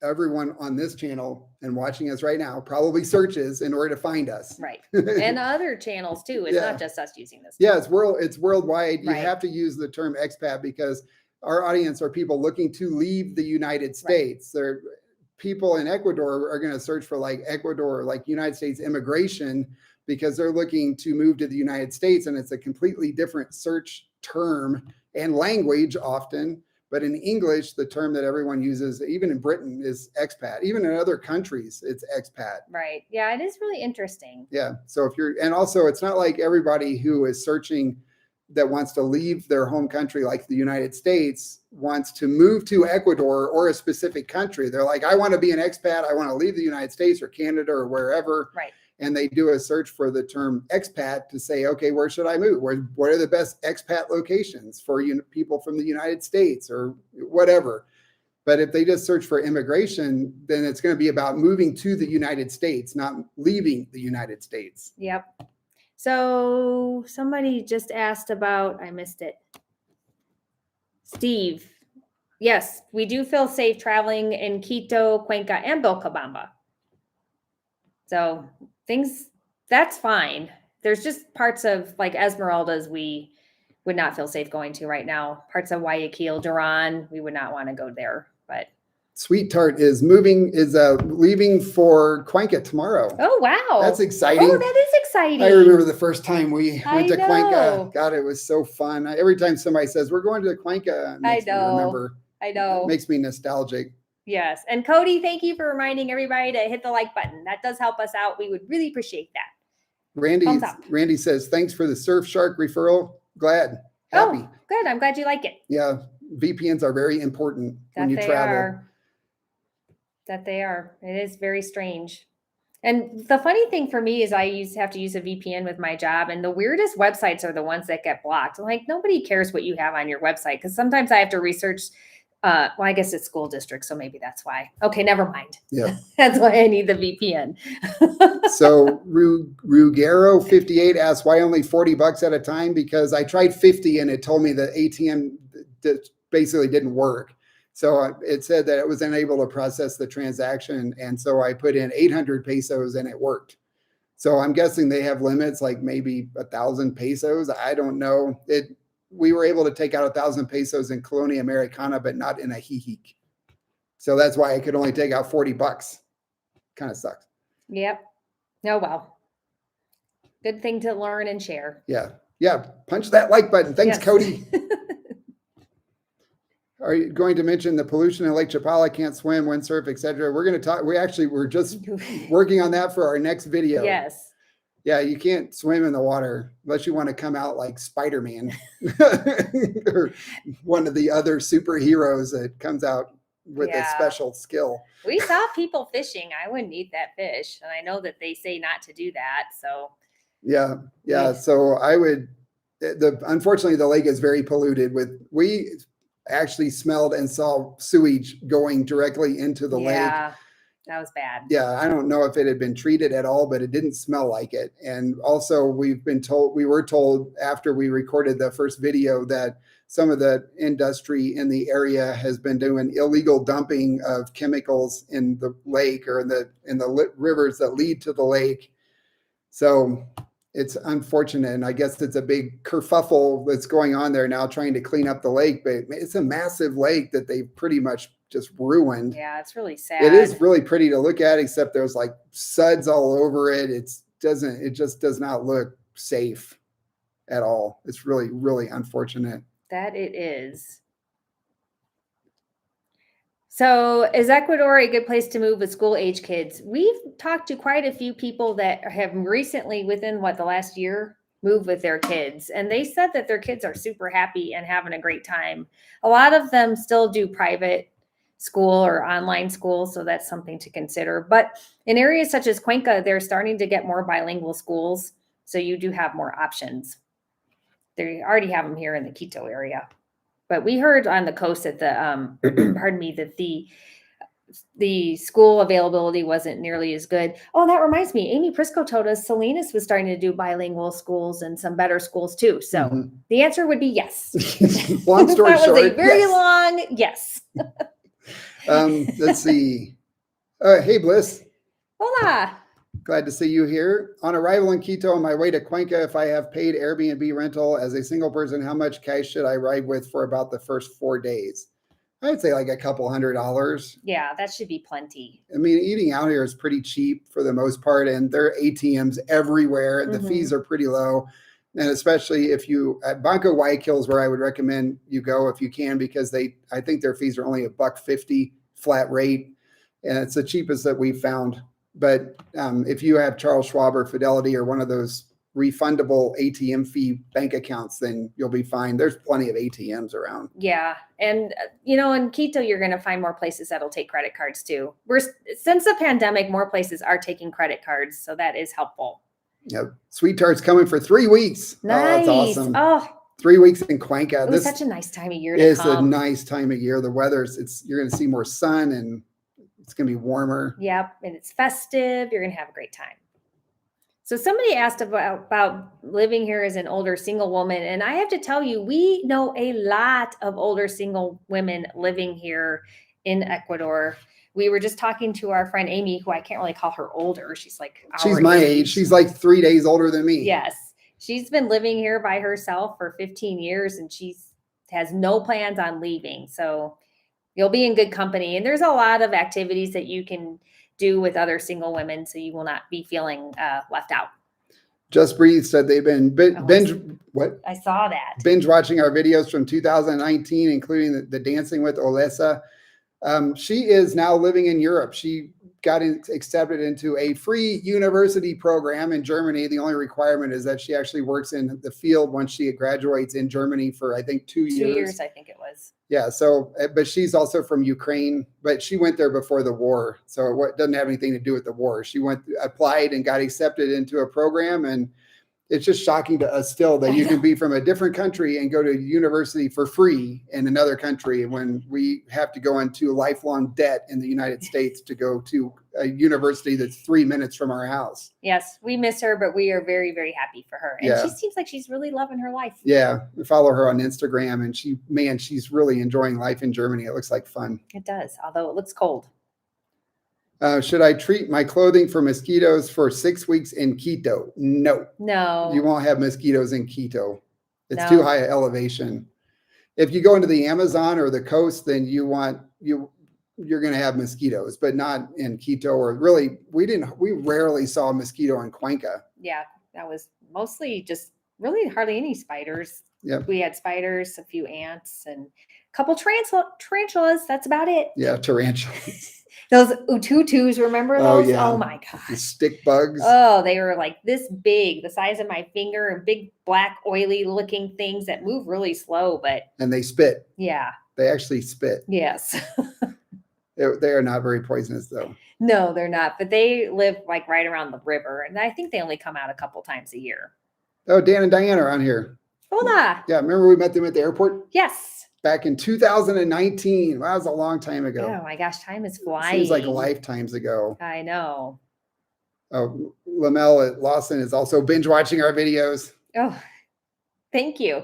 everyone on this channel and watching us right now probably searches in order to find us. Right. And other channels too. It's Yeah. not just us using this. Yeah, it's worldwide. You Right. have to use the term expat because our audience are people looking to leave the United States. They're people in Ecuador are going to search for like Ecuador, like United States immigration, because they're looking to move to the United States, and it's a completely different search term and language often. But in English, the term that everyone uses, even in Britain, is expat. Even in other countries, it's expat. Right. Yeah, it is really interesting. Yeah. So if you're, and also it's not like everybody who is searching that wants to leave their home country, like the United States, wants to move to Ecuador or a specific country. They're like, I want to be an expat. I want to leave the United States or Canada or wherever. Right. And they do a search for the term expat to say, okay, where should I move? What are the best expat locations for people from the United States or whatever? But if they just search for immigration, then it's going to be about moving to the United States, not leaving the United States. Yep. So somebody just asked about, I missed it. Steve. Yes, we do feel safe traveling in Quito, Cuenca, and Vilcabamba. So things, that's fine. There's just parts of like Esmeraldas we would not feel safe going to right now. Parts of Guayaquil, Duran, we would not want to go there. But Sweet Tart is leaving for Cuenca tomorrow. oh wow, That's exciting. Oh, that is exciting. I remember the first time we went to know. Cuenca. God, it was so fun. Every time somebody says we're going to Cuenca, it makes me remember. I know. It makes me nostalgic. Yes. And Cody, thank you for reminding everybody to hit the like button. That does help us out. We would really appreciate that. Thumbs up. Randy says, thanks for the Surfshark referral. Glad. Happy. Oh, good. I'm glad you like it. Yeah. VPNs are very important when you travel. That they are. It is very strange. And the funny thing for me is I have to use a VPN with my job, and the weirdest websites are the ones that get blocked. I'm like, nobody cares what you have on your website, because sometimes I have to research. Well, I guess it's school districts, so maybe that's why. Okay, never mind. Yeah. That's why I need the VPN. So Rugero 58 asks, why only $40 at a time? Because I tried 50 and it told me the ATM basically didn't work. So it said that it was unable to process the transaction. And so I put in 800 pesos and it worked. So I'm guessing they have limits, like maybe 1,000 pesos. I don't know. We were able to take out 1,000 pesos in Colonia Americana, but not in a Hijic. So that's why I could only take out $40. Kind of sucks. Yep. Oh, well. Good thing to learn and share. Yeah. Yeah. Punch that like button. Thanks, Yes. Cody. Are you going to mention the pollution in Lake Chapala? Can't swim, windsurf, etc. We're going to talk. We're just working on that for our next video. Yes. Yeah, you can't swim in the water unless you want to come out like Spider-Man or one of the other superheroes that comes out with a special skill. We saw people fishing. I wouldn't eat that fish. And I know that they say not to do that. So Yeah. So I would, unfortunately, the lake is very polluted we actually smelled and saw sewage going directly into the lake. Yeah, that was bad. Yeah, I don't know if it had been treated at all, but it didn't smell like it. And also we were told after we recorded the first video that some of the industry in the area has been doing illegal dumping of chemicals in the lake or in the rivers that lead to the lake. So it's unfortunate. And I guess it's a big kerfuffle that's going on there now trying to clean up the lake, but it's a massive lake that they pretty much just ruined. Yeah, it's really sad. It is really pretty to look at, except there's like suds all over it. It just does not look safe at all. It's really, really unfortunate. That it is. So is Ecuador a good place to move with school age kids? We've talked to quite a few people that have recently, within the last year, moved with their kids. And they said that their kids are super happy and having a great time. A lot of them still do private school or online school. So that's something to consider. But in areas such as Cuenca, they're starting to get more bilingual schools. So you do have more options. They already have them here in the Quito area. But we heard on the coast that that the school availability wasn't nearly as good. Oh, that reminds me, Amy Prisco told us Salinas was starting to do bilingual schools and some better schools too. So the answer would be yes. Long story that short, was a very long yes. Let's see. Hey, Bliss. Hola. Glad to see you here. On arrival in Quito on my way to Cuenca, if I have paid Airbnb rental as a single person, how much cash should I ride with for about the first 4 days? I'd say like a couple $100. Yeah, that should be plenty. I mean, eating out here is pretty cheap for the most part, and there are ATMs everywhere. The fees are pretty low. And especially if you at Banco Guayaquil is where I would recommend you go if you can, because I think their fees are only $1.50 flat rate, and it's the cheapest that we've found. But if you have Charles Schwab or Fidelity or one of those refundable ATM fee bank accounts, then you'll be fine. There's plenty of ATMs around. Yeah. And, in Quito, you're going to find more places that'll take credit cards too. Since the pandemic, more places are taking credit cards. So that is helpful. Yep. Sweet Tart's coming for 3 weeks. Nice. Oh, that's awesome. Oh, 3 weeks in Cuenca. it was such a nice time of year. It's a nice time of year. The weather's, you're going to see more sun and it's going to be warmer. Yep. And it's festive. You're going to have a great time. So somebody asked about living here as an older single woman. And I have to tell you, we know a lot of older single women living here in Ecuador. We were just talking to our friend Amy, who I can't really call her older. She's like she's my age. She's like 3 days older than me. Yes. She's been living here by herself for 15 years and has no plans on leaving. So you'll be in good company. And there's a lot of activities that you can do with other single women, so you will not be feeling left out. Just Breathe said they've been binge. What? I saw that. Binge watching our videos from 2019, including the Dancing with Olesa. She is now living in Europe. She got accepted into a free university program in Germany. The only requirement is that she actually works in the field once she graduates in Germany for, I think, 2 years. 2 years, I think it was. Yeah. So, but she's also from Ukraine, but she went there before the war. So it doesn't have anything to do with the war. She applied and got accepted into a program, and it's just shocking to us still that you can be from a different country and go to university for free in another country when we have to go into lifelong debt in the United States to go to a university that's 3 minutes from our house. Yes, we miss her, but we are very, very happy for her. And she seems like she's really loving her life. Yeah. I follow her on Instagram, and she's really enjoying life in Germany. It looks like fun. It does, although it looks cold. Should I treat my clothing for mosquitoes for 6 weeks in Quito? No. You won't have mosquitoes in Quito. It's too high an elevation. If you go into the Amazon or the coast, then you're going to have mosquitoes, but not in Quito. Or really, we rarely saw a mosquito in Cuenca. Yeah, that was mostly just really hardly any spiders. Yep. We had spiders, a few ants, and a couple tarantulas. That's about it. Yeah, tarantulas. Those ututus, remember those? Oh, yeah. Oh my God. The stick bugs. Oh, they were like this big, the size of my finger, and big black oily looking things that move really slow, and they spit. Yeah. They actually spit. Yes. They are not very poisonous though. No, they're not, but they live like right around the river, and I think they only come out a couple times a year. Oh, Dan and Diane are on here. Hola. Yeah, remember we met them at the airport? Yes. Back in 2019. Wow, that was a long time ago. Oh my gosh, time is flying. Seems like lifetimes ago. I know. Oh, Lamel Lawson is also binge watching our videos. Oh, thank you.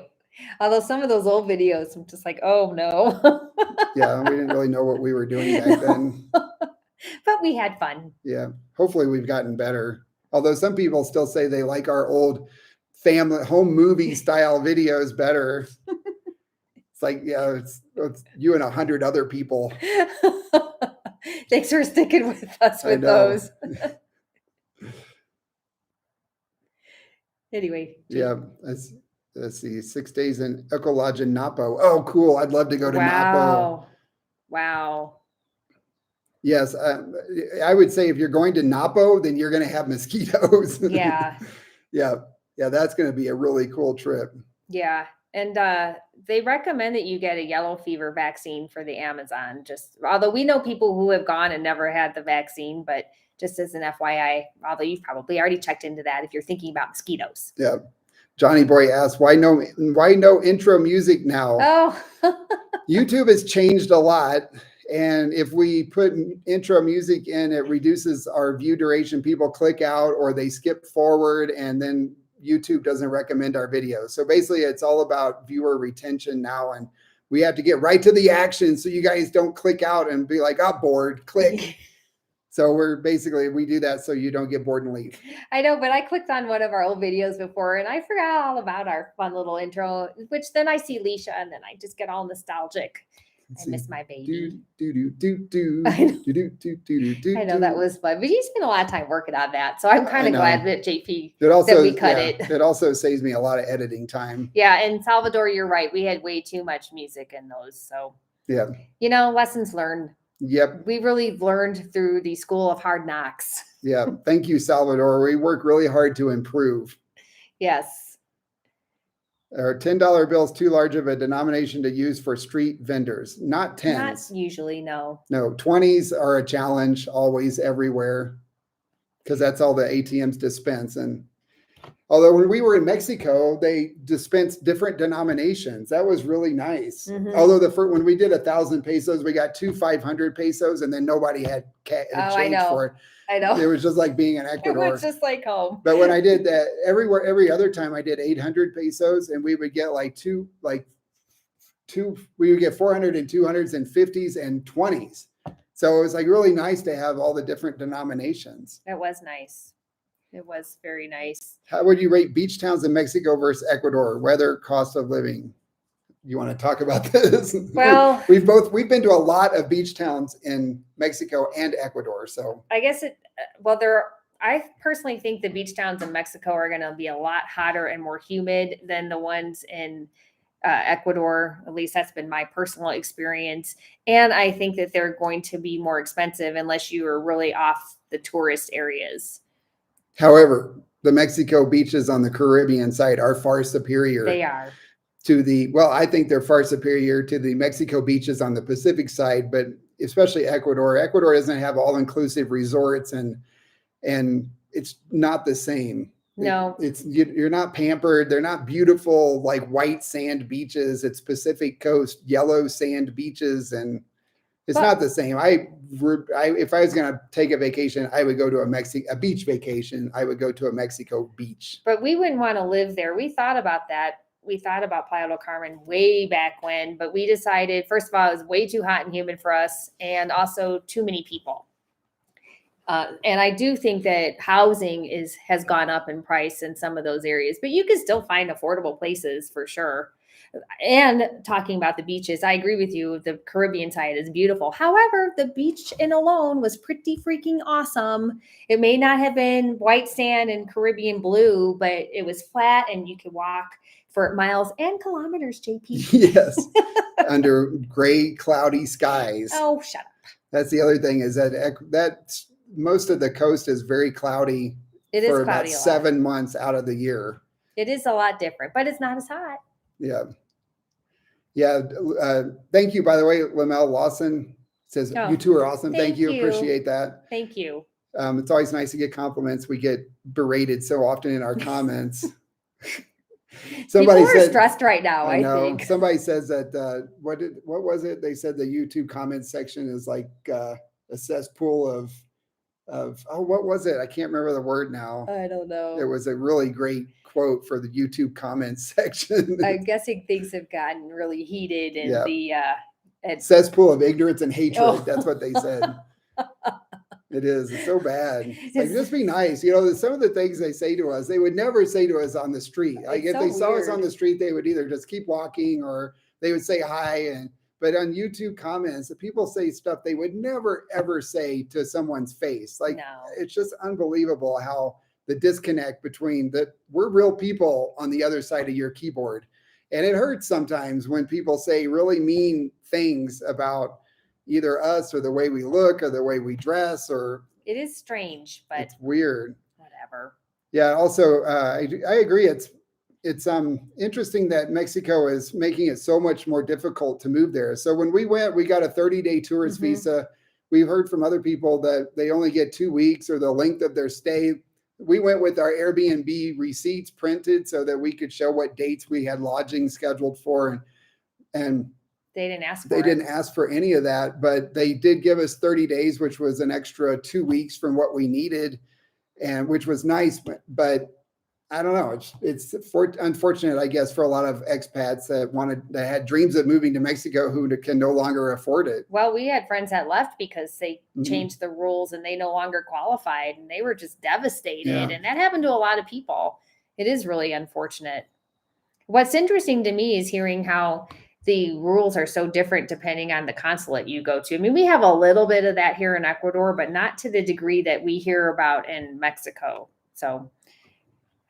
Although some of those old videos, I'm just like, oh no. Yeah, we didn't really know what we were doing back then. But we had fun. Yeah, hopefully we've gotten better. Although some people still say they like our old family home movie style videos better. It's like, yeah, it's you and 100 other people. Thanks for sticking with us with those. Anyway. Yeah. Let's see. 6 days in Eco Lodge in Napo. Oh, cool. I'd love to go to Napo. Wow. Yes. I would say if you're going to Napo, then you're going to have mosquitoes. Yeah. Yeah. That's going to be a really cool trip. Yeah. And they recommend that you get a yellow fever vaccine for the Amazon. Although we know people who have gone and never had the vaccine, but just as an FYI, although you've probably already checked into that if you're thinking about mosquitoes. Yeah. Johnny Boy asked, why no intro music now? Oh. YouTube has changed a lot. And if we put intro music in, it reduces our view duration. People click out or they skip forward, and then YouTube doesn't recommend our videos. So basically it's all about viewer retention now. And we have to get right to the action so you guys don't click out and be like, oh, bored, click. So we do that so you don't get bored and leave. I know, but I clicked on one of our old videos before and I forgot all about our fun little intro, which then I see Leisha and then I just get all nostalgic. I miss my baby. I know that was fun, but you spent a lot of time working on that. So I'm kind of glad that JP that we cut it. It also saves me a lot of editing time. Yeah. And Salvador, you're right. We had way too much music in those. So, yeah, lessons learned. Yep. We really learned through the school of hard knocks. Yeah. Thank you, Salvador. We work really hard to improve. Yes. Are $10 bills too large of a denomination to use for street vendors? Not 10s. Not usually, no. No, 20s are a challenge always everywhere because that's all the ATMs dispense. And although when we were in Mexico, they dispensed different denominations. That was really nice. Mhm. Although when we did 1,000 pesos, we got 2 500 pesos, and then nobody had change for it. I know. It was just like being in Ecuador. It was just like home. But when I did that every other time I did 800 pesos, and we would get we would get 400 and 200s and 50s and 20s. So it was like really nice to have all the different denominations. It was nice. It was very nice. How would you rate beach towns in Mexico versus Ecuador? Weather, cost of living. You want to talk about this? Well, we've been to a lot of beach towns in Mexico and Ecuador. So I guess I personally think the beach towns in Mexico are going to be a lot hotter and more humid than the ones in Ecuador. At least that's been my personal experience. And I think that they're going to be more expensive unless you are really off the tourist areas. However, the Mexico beaches on the Caribbean side are far superior. They are. I think they're far superior to the Mexico beaches on the Pacific side, but especially Ecuador. Ecuador doesn't have all-inclusive resorts and it's not the same. No. You're not pampered. They're not beautiful like white sand beaches. It's Pacific coast, yellow sand beaches, and it's not the same. If I was going to take a vacation, I would go to a beach vacation. I would go to a Mexico beach. But we wouldn't want to live there. We thought about that. We thought about Playa del Carmen way back when, but we decided, first of all, it was way too hot and humid for us, and also too many people. And I do think that housing has gone up in price in some of those areas, but you can still find affordable places for sure. And talking about the beaches, I agree with you. The Caribbean side is beautiful. However, the beach in alone was pretty freaking awesome. It may not have been white sand and Caribbean blue, but it was flat and you could walk for miles and kilometers, JP. Yes. Under gray, cloudy skies. Oh, shut up. That's the other thing is that most of the coast is very cloudy. It is for cloudy about 7 months out of the year. It is a lot different, but it's not as hot. Yeah. Yeah. Thank you, by the way. Lamel Lawson says, you two are awesome. Thank you. Appreciate that. Thank you. It's always nice to get compliments. We get berated so often in our comments. Somebody People are stressed right now, I think. Somebody says that, what was it? They said the YouTube comment section is like a cesspool of what was it? I can't remember the word now. I don't know. It was a really great quote for the YouTube comments section. I'm guessing things have gotten really heated in the cesspool of ignorance and hatred. Oh. That's what they said. It is. It's so bad. It's like, just be nice. Some of the things they say to us, they would never say to us on the street. Like if they saw us on the street, they would either just keep walking or they would say hi. But on YouTube comments, the people say stuff they would never, ever say to someone's face. Like, It's just unbelievable how the disconnect between that we're real people on the other side of your keyboard. And it hurts sometimes when people say really mean things about either us or the way we look or the way we dress, or it is strange, but it's weird. Whatever. Yeah. Also, I agree. It's interesting that Mexico is making it so much more difficult to move there. So when we went, we got a 30-day tourist visa. We've heard from other people that they only get 2 weeks or the length of their stay. We went with our Airbnb receipts printed so that we could show what dates we had lodging scheduled for, and they didn't ask for They didn't ask for any of that, but they did give us 30 days, which was an extra 2 weeks from what we needed, and which was nice. But I don't know. It's unfortunate, I guess, for a lot of expats that had dreams of moving to Mexico who can no longer afford it. Well, we had friends that left because they Mhm. changed the rules and they no longer qualified, and they were just devastated. Yeah. And that happened to a lot of people. It is really unfortunate. What's interesting to me is hearing how the rules are so different depending on the consulate you go to. I mean, we have a little bit of that here in Ecuador, but not to the degree that we hear about in Mexico. So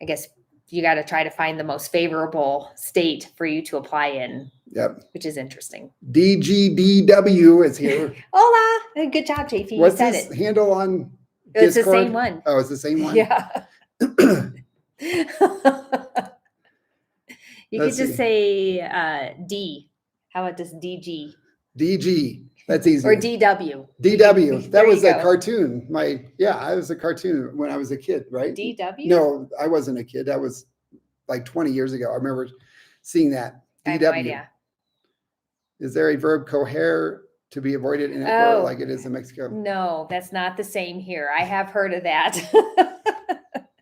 I guess you got to try to find the most favorable state for you to apply in. Yep. Which is interesting. DGDW is here. Hola. Good job, JP. What's you said his it. handle on It's Discord? the same one. Oh, it's the same one? Yeah. You could just say D. How about this DG? DG. That's easy. Or DW. DW. That There was you a go. cartoon. I was a cartoon when I was a kid, right? DW? No, I wasn't a kid. That was like 20 years ago. I remember seeing that. DW. I have no idea. Is there a verb cohere to be avoided in Ecuador like it is in Mexico? No, that's not the same here. I have heard of that.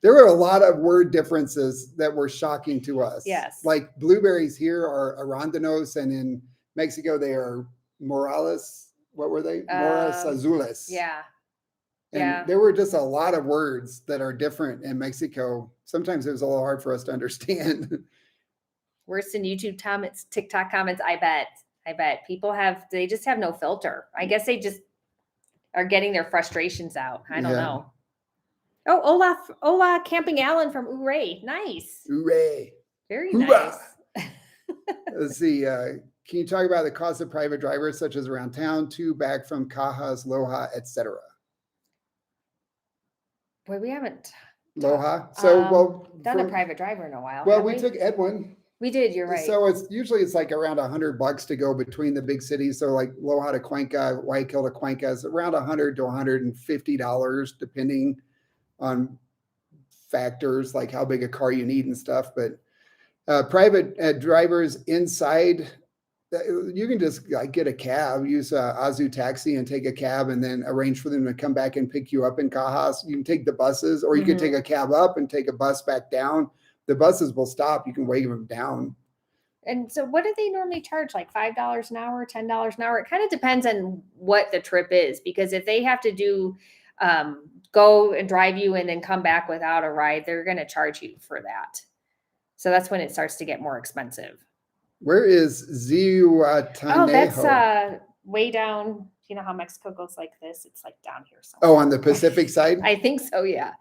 There were a lot of word differences that were shocking to us. Yes. Like blueberries here are arándanos, and in Mexico they are morales. What were they? Moras azules. Yeah. And Yeah. there were just a lot of words that are different in Mexico. Sometimes it was a little hard for us to understand. Worse than YouTube comments, TikTok comments, I bet. People they just have no filter. I guess they just are getting their frustrations out. I don't know. Oh, Hola, Camping Allen from Ouray. Nice. Ouray. Very Hoorah. nice. Let's see. Can you talk about the cost of private drivers, such as around town, to, back from Cajas, Loja, etc.? Boy, we haven't Loja. So, done a private driver in a while. Well, have we took Edwin. We did. You're right. So it's usually like around $100 to go between the big cities. So like Loja to Cuenca, Guayaquil to Cuenca is around $100 to $150, depending on factors like how big a car you need and stuff. But private drivers inside, you can just get a cab, use Azu Taxi and take a cab, and then arrange for them to come back and pick you up in Cajas. You can take the buses, or you can take a cab up and take a bus back down. The buses will stop. You can wave them down. And so what do they normally charge? Like $5 an hour, $10 an hour? It kind of depends on what the trip is, because if they have to do go and drive you and then come back without a ride, they're going to charge you for that. So that's when it starts to get more expensive. Where is Zihuatanejo? Oh, that's way down. You know how Mexico goes like this? It's like down here somewhere. Oh, on the Pacific side? I think so, yeah.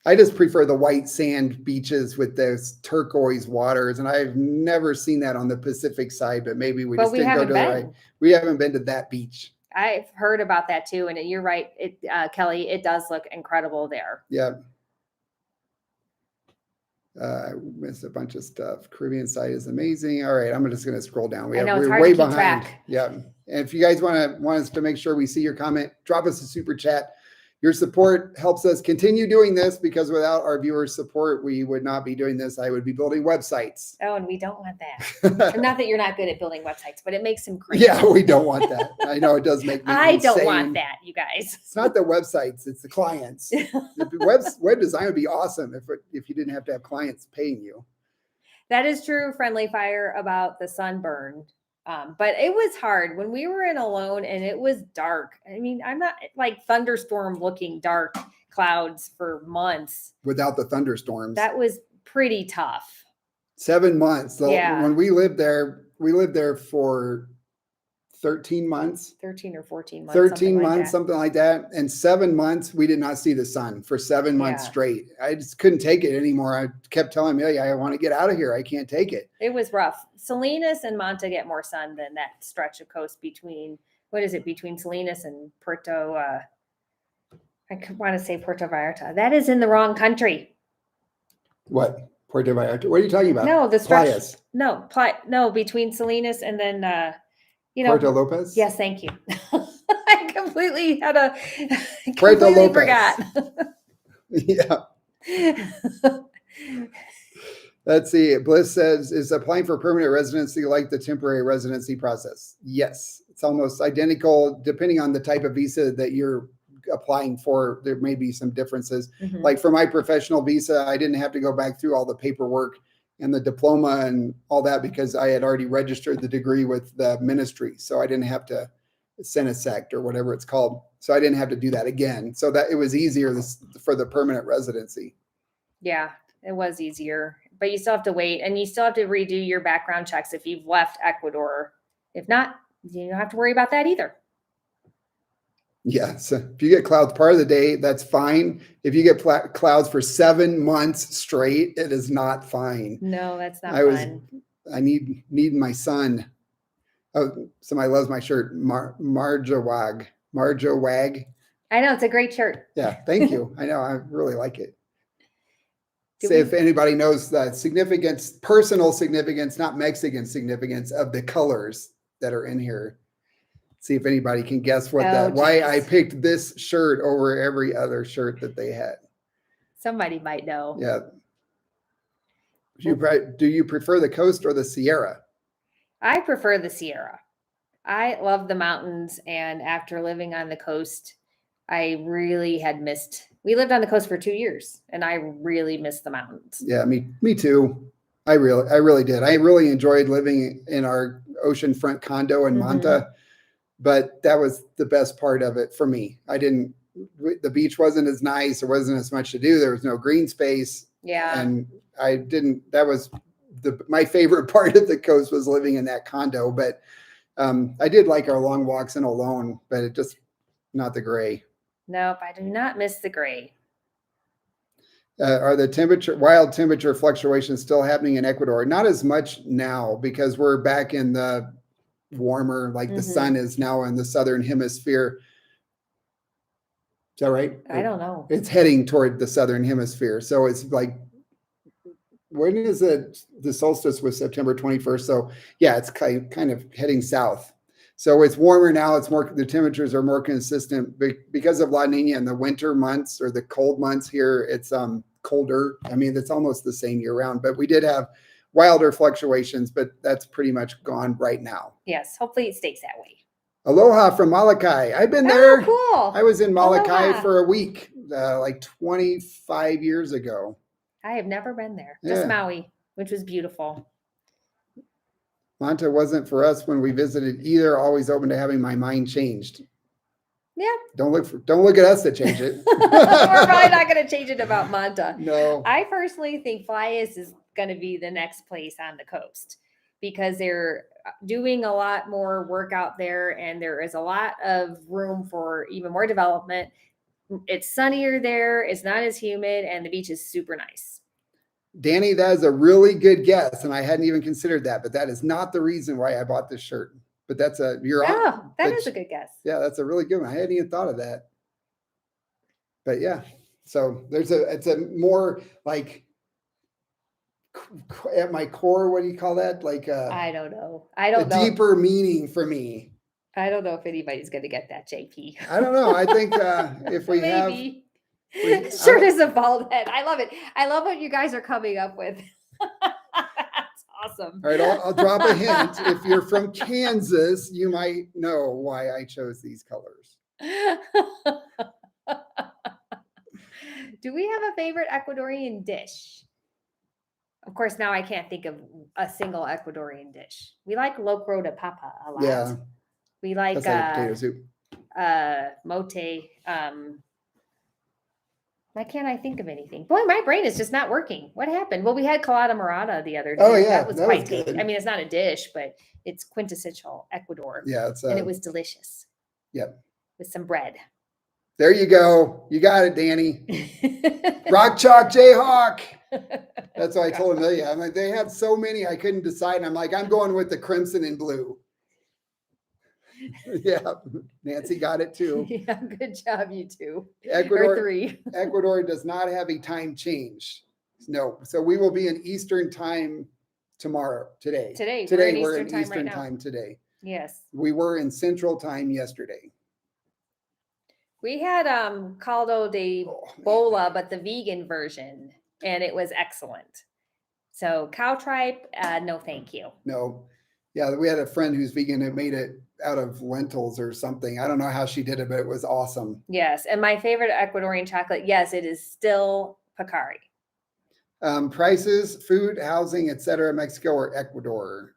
I just prefer the white sand beaches with those turquoise waters, and I've never seen that on the Pacific side, but maybe we just didn't go to the right. We haven't been to that beach. I've heard about that too, and you're right, Kelly, it does look incredible there. Yeah. I missed a bunch of stuff. Caribbean side is amazing. All right, I'm just going to scroll down. We're way behind. Track. Yeah. And if you guys want us to make sure we see your comment, drop us a super chat. Your support helps us continue doing this, because without our viewers' support, we would not be doing this. I would be building websites. Oh, and we don't want that. Not that you're not good at building websites, but it makes them crazy. Yeah, we don't want that. I know it does make me I insane. don't want that, you guys. It's not the websites, it's the clients. The web design would be awesome if you didn't have to have clients paying you. That is true, Friendly Fire, about the sunburn. But it was hard when we were in alone and it was dark. I mean, I'm not like thunderstorm looking dark clouds for months. Without the thunderstorms. That was pretty tough. 7 months. So yeah. When we lived there for 13 months. 13 or 14 months. 13 months, something like that. And 7 months, we did not see the sun for 7 months straight. I just couldn't take it anymore. I kept telling me, I want to get out of here. I can't take it. It was rough. Salinas and Manta get more sun than that stretch of coast between, between Salinas and Puerto, I want to say Puerto Vallarta. That is in the wrong country. What? Puerto Vallarta? What are you talking about? No, the stretch. Playas. No, between Salinas and then, Puerto Lopez? Yes, thank you. I completely Puerto Lopez. Forgot. Yeah. Let's see. Bliss says, is applying for permanent residency like the temporary residency process? Yes. It's almost identical depending on the type of visa that you're applying for, there may be some differences. Mhm. Like for my professional visa, I didn't have to go back through all the paperwork and the diploma and all that because I had already registered the degree with the ministry. So I didn't have to senesect or whatever it's called. So I didn't have to do that again. So that it was easier for the permanent residency. Yeah, it was easier, but you still have to wait and you still have to redo your background checks if you've left Ecuador. If not, you don't have to worry about that either. Yeah. So if you get clouds part of the day, that's fine. If you get clouds for 7 months straight, it is not fine. No, that's not I fun. need my son. Oh, somebody loves my shirt. Marjawag. I know, it's a great shirt. Yeah. Thank you. I know. I really like it. Do Say if anybody knows the significance, personal significance, not Mexican significance of the colors that are in here. See if anybody can guess what why I picked this shirt over every other shirt that they had. Somebody might know. Yeah. Do you prefer the coast or the Sierra? I prefer the Sierra. I love the mountains, and after living on the coast, I really had missed. We lived on the coast for 2 years, and I really missed the mountains. Yeah, me too. I really did. I really enjoyed living in our oceanfront condo in Manta, but that was the best part of it for me. The beach wasn't as nice. There wasn't as much to do. There was no green space. Yeah. And that was my favorite part of the coast was living in that condo. But I did like our long walks in alone, but it just not the gray. Nope, I do not miss the gray. Are the wild temperature fluctuations still happening in Ecuador? Not as much now because we're back in the warmer, like the sun is now in the southern hemisphere. Is that right? I don't know. It's heading toward the southern hemisphere. So it's like, when is the solstice was September 21st? So yeah, it's kind of heading south. So it's warmer now. The temperatures are more consistent because of La Nina in the winter months or the cold months here. It's colder. I mean, it's almost the same year round, but we did have wilder fluctuations, but that's pretty much gone right now. Yes, hopefully it stays that way. Aloha from Molokai. I've been there. Cool. I was in Molokai Aloha. for a week, like 25 years ago. I have never been there. Just Maui, which was beautiful. Manta wasn't for us when we visited either. Always open to having my mind changed. Yeah. Don't look at us to change it. We're probably not going to change it about Manta. No. I personally think Flyas is going to be the next place on the coast because they're doing a lot more work out there and there is a lot of room for even more development. It's sunnier there. It's not as humid and the beach is super nice. Danny, that is a really good guess. And I hadn't even considered that, but that is not the reason why I bought this shirt. But that is a good guess. Yeah, that's a really good one. I hadn't even thought of that. But yeah, so it's a more like at my core, what do you call that? Like I don't know. I don't know. Deeper meaning for me. I don't know if anybody's going to get that, JP. I don't know. I think if we maybe. Shirt is a bald head. I love it. I love what you guys are coming up with. That's awesome. All right, I'll drop a hint. If you're from Kansas, you might know why I chose these colors. Do we have a favorite Ecuadorian dish? Of course, now I can't think of a single Ecuadorian dish. We like locro de papa a lot. Yeah. We like potato soup. Mote. Why can't I think of anything? Boy, my brain is just not working. What happened? Well, we had colada morada the other day. Oh, yeah. That was quite tasty. I mean, it's not a dish, but it's quintessential Ecuador. Yeah. And it was delicious. Yep. With some bread. There you go. You got it, Danny. Rock Chalk Jayhawk. That's what I told Amelia. I'm like, they had so many, I couldn't decide. And I'm like, I'm going with the crimson and blue. Yeah, Nancy got it too. Yeah, good job, you two. Ecuador, or three. Ecuador does not have a time change. No, so we will be in Eastern time today. Today we're in Eastern time today. Yes. We were in Central time yesterday. We had caldo de bola, but the vegan version, and it was excellent. So cow tripe, no thank you. No. Yeah, we had a friend who's vegan who made it out of lentils or something. I don't know how she did it, but it was awesome. Yes. And my favorite Ecuadorian chocolate, yes, it is still Picari. Prices, food, housing, etc. Mexico or Ecuador?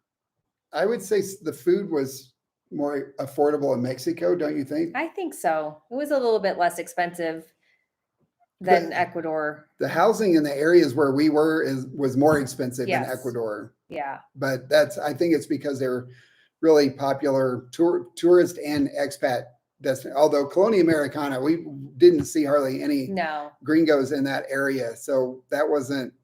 I would say the food was more affordable in Mexico, don't you think? I think so. It was a little bit less expensive than But Ecuador. the housing in the areas where we were was more expensive Yes. in Ecuador. Yeah. But I think it's because they're really popular tourist and expat destination. Although Colonia Americana, we didn't see hardly any No. gringos in that area. So that wasn't,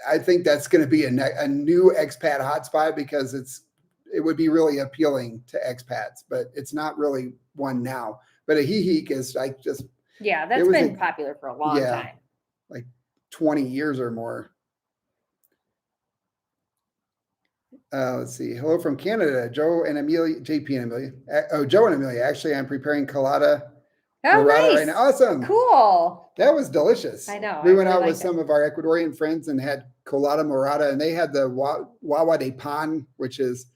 I think that's going to be a new expat hotspot because it would be really appealing to expats, but it's not really one now. But Ajijic is like just, yeah, that's been popular for a long time. Like 20 years or more. Let's see. Hello from Canada, Joe and Amelia, JP and Amelia. Joe and Amelia. Actually, I'm preparing colada nice. right now. Awesome. Cool. That was delicious. I know. We went out with some of our Ecuadorian friends and had colada morada, and they had the guava de pan, which is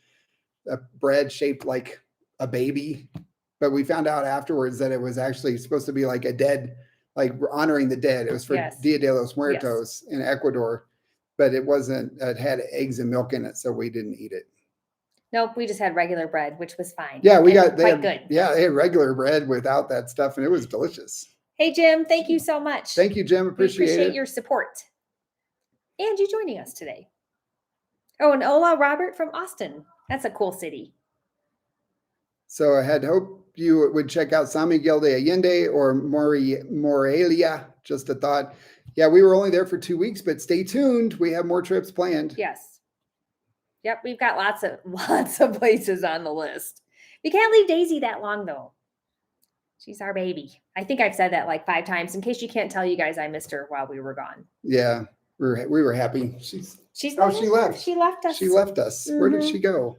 a bread shaped like a baby. But we found out afterwards that it was actually supposed to be like a dead, like honoring the dead. It was for Dia de los Muertos in Ecuador, but it wasn't, it had eggs and milk in it, so we didn't eat it. Nope, we just had regular bread, which was fine. Yeah, they quite good. Yeah, they had regular bread without that stuff, and it was delicious. Hey, Jim, thank you so much. Thank you, Jim. Appreciate your support and you joining us today. Oh, and hola, Robert from Austin. That's a cool city. So I had hoped you would check out San Miguel de Allende or Morelia. Just a thought. Yeah, we were only there for 2 weeks, but stay tuned. We have more trips planned. Yes. Yep, we've got lots of places on the list. We can't leave Daisy that long though. She's our baby. I think I've said that like 5 times. In case you can't tell, you guys, I missed her while we were gone. Yeah, we were happy. She left. She left us. She left us. Mm-hmm. Where did she go?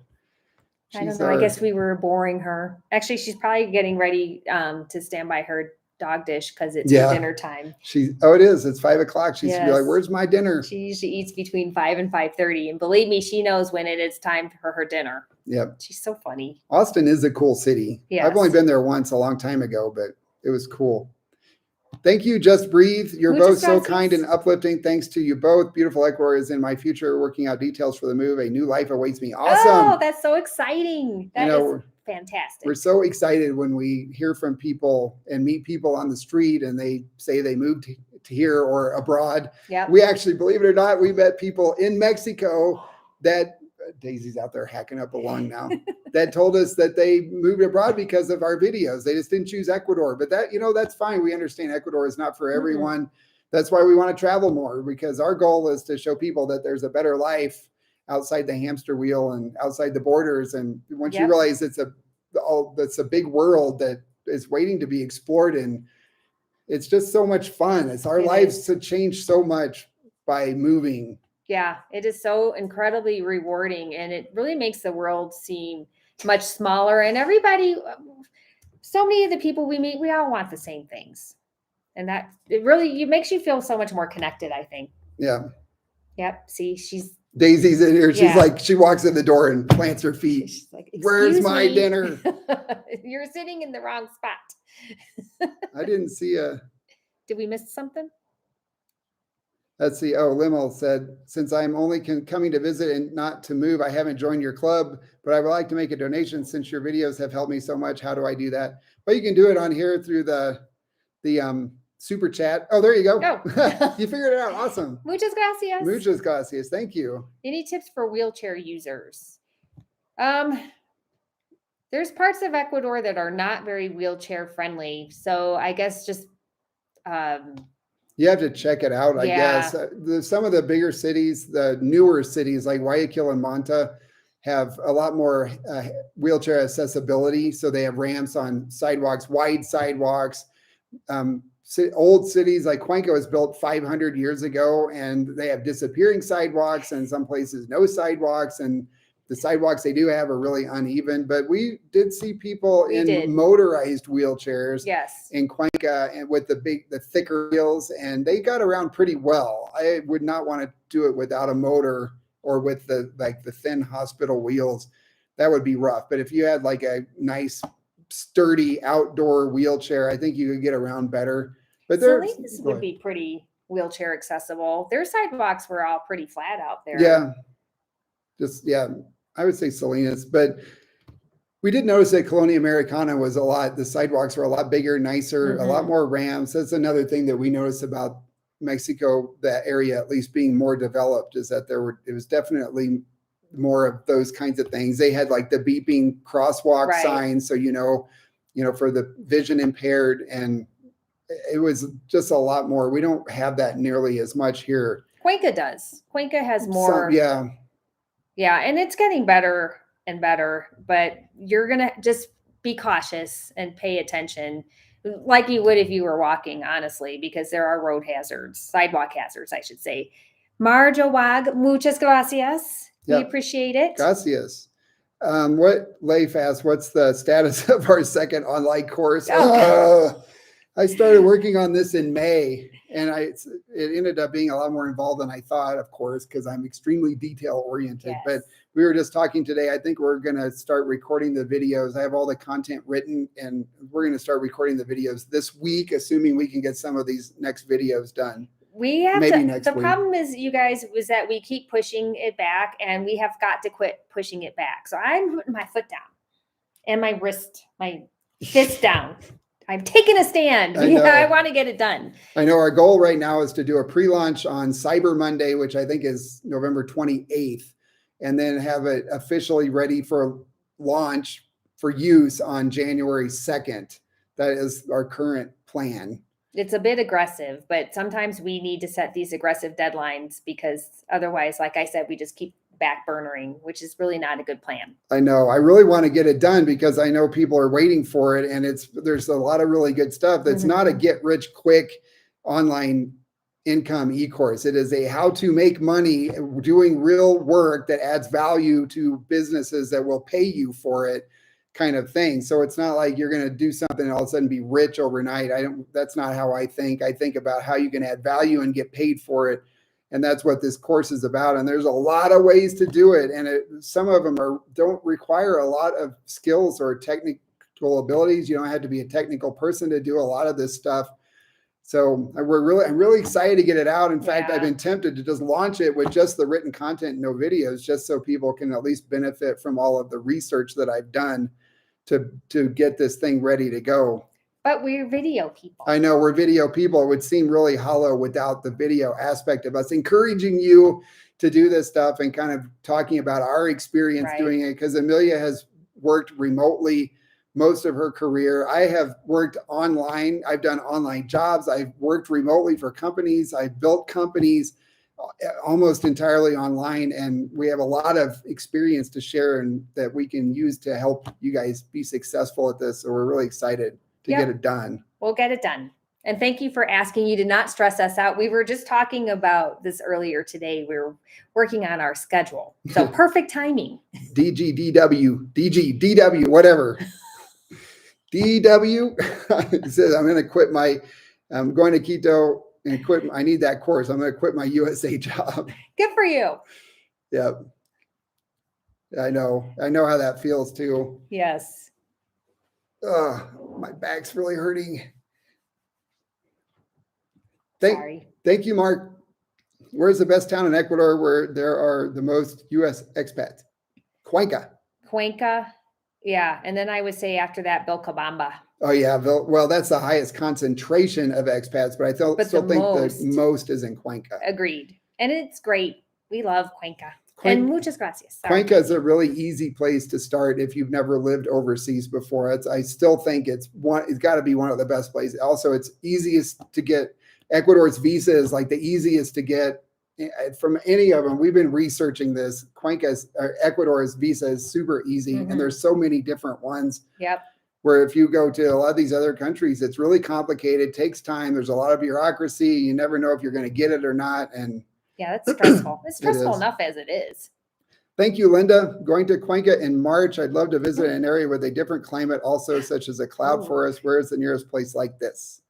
I don't know. I guess we were boring her. Actually, she's probably getting ready to stand by her dog dish because it's dinner time. It is. It's 5 o'clock. She's gonna be like, "Where's my dinner?" She usually eats between 5 and 5:30, and believe me, she knows when it is time for her dinner. Yep. She's so funny. Austin is a cool city. Yes. I've only been there once a long time ago, but it was cool. Thank you, Just Breathe. You're both so kind and uplifting. Thanks to you both. Beautiful Ecuador is in my future. Working out details for the move. A new life awaits me. Awesome. Oh, that's so exciting. That is fantastic. We're so excited when we hear from people and meet people on the street and they say they moved to here or abroad. Yeah. We actually, believe it or not, we met people in Mexico that Daisy's out there hacking up a lung now that told us that they moved abroad because of our videos. They just didn't choose Ecuador, but that's fine. We understand Ecuador is not for everyone. That's why we want to travel more, because our goal is to show people that there's a better life outside the hamster wheel and outside the borders. And once you realize it's a big world that is waiting to be explored, and it's just so much fun. It's our lives to change so much by moving. Yeah, it is so incredibly rewarding, and it really makes the world seem much smaller. And everybody, so many of the people we meet, we all want the same things. And that it makes you feel so much more connected, I think. Yeah. Yep. See, Daisy's in here. She's like, she walks in the door and plants her feet. She's like, "Where's my dinner?" You're sitting in the wrong spot. I didn't see Did we miss something? Let's see. Oh, Limo said, "Since I'm only coming to visit and not to move, I haven't joined your club, but I would like to make a donation since your videos have helped me so much. How do I do that?" Well, you can do it on here through the super chat. Oh, there you go. Oh. You figured it out. Awesome. Muchas gracias. Muchas gracias. Thank you. Any tips for wheelchair users? There's parts of Ecuador that are not very wheelchair friendly. So I guess just you have to check it out, I guess. Some of the bigger cities, the newer cities like Guayaquil and Manta, have a lot more wheelchair accessibility. So they have ramps on sidewalks, wide sidewalks. Old cities like Cuenca was built 500 years ago, and they have disappearing sidewalks, and some places no sidewalks, and the sidewalks they do have are really uneven. But we did see people in motorized wheelchairs in Cuenca, and with the thicker wheels, and they got around pretty well. I would not want to do it without a motor or with the thin hospital wheels, that would be rough. But if you had like a nice, sturdy outdoor wheelchair, I think you could get around better. But Salinas would be pretty wheelchair accessible. Their sidewalks were all pretty flat out there. Yeah, I would say Salinas, but we did notice that Colonia Americana was the sidewalks were a lot bigger, nicer, a lot more ramps. That's another thing that we noticed about Mexico, that area at least being more developed, is that it was definitely more of those kinds of things. They had like the beeping crosswalk signs, so for the vision impaired, and it was just a lot more. We don't have that nearly as much here. Cuenca does. Cuenca has more. Yeah, and it's getting better and better, but you're gonna just be cautious and pay attention, like you would if you were walking, honestly, because there are road hazards, sidewalk hazards, I should say. Marjawag, muchas gracias. We appreciate it. Gracias. What Leif asked, what's the status of our second online course? I started working on this in May, and it ended up being a lot more involved than I thought, of course, because I'm extremely detail oriented. Yes. But we were just talking today. I think we're going to start recording the videos. I have all the content written, and we're going to start recording the videos this week, assuming we can get some of these next videos done. We have the problem is, you guys, was that we keep pushing it back, and we have got to quit pushing it back. So I'm putting my foot down and my fist down. I'm taking a stand. I want to get it done. I know our goal right now is to do a pre-launch on Cyber Monday, which I think is November 28th, and then have it officially ready for launch for use on January 2nd. That is our current plan. It's a bit aggressive, but sometimes we need to set these aggressive deadlines, because otherwise, like I said, we just keep back burnering, which is really not a good plan. I know. I really want to get it done, because I know people are waiting for it, and there's a lot of really good stuff. That's not a get rich quick online income e-course. It is a how to make money doing real work that adds value to businesses that will pay you for it, kind of thing. So it's not like you're going to do something and all of a sudden be rich overnight. That's not how I think. I think about how you can add value and get paid for it. And that's what this course is about. And there's a lot of ways to do it. And some of them don't require a lot of skills or technical abilities. You don't have to be a technical person to do a lot of this stuff. So I'm really excited to get it out. In fact, I've been tempted to just launch it with just the written content, no videos, just so people can at least benefit from all of the research that I've done to get this thing ready to go. But we're video people. I know we're video people. It would seem really hollow without the video aspect of us encouraging you to do this stuff and kind of talking about our experience doing it. Because Amelia has worked remotely most of her career. I have worked online. I've done online jobs. I've worked remotely for companies. I've built companies almost entirely online. And we have a lot of experience to share and that we can use to help you guys be successful at this. So we're really excited to get it done. We'll get it done. And thank you for asking. You did not stress us out. We were just talking about this earlier today. We were working on our schedule. So perfect timing. DW, whatever. DW says, I'm going to keto and quit. I need that course. I'm going to quit my USA job. Good for you. Yep. I know how that feels too. Yes. My back's really hurting. Sorry. Thank you, Mark. Where's the best town in Ecuador where there are the most U.S. expats? Cuenca. Yeah. And then I would say after that, Vilcabamba. Oh, yeah. Well, that's the highest concentration of expats, but I still think the most is in Cuenca. Agreed. And it's great. We love Cuenca. And muchas gracias. Cuenca is a really easy place to start if you've never lived overseas before. I still think it's got to be one of the best places. Also, it's easiest to get. Ecuador's visa is like the easiest to get from any of them. We've been researching this. Ecuador's visa is super easy, and there's so many different ones. Yep. Where if you go to a lot of these other countries, it's really complicated, takes time. There's a lot of bureaucracy. You never know if you're going to get it or not. And yeah, that's stressful. It's stressful enough as it is. Thank you, Linda. Going to Cuenca in March. I'd love to visit an area with a different climate also, such as a cloud forest. Where is the nearest place like this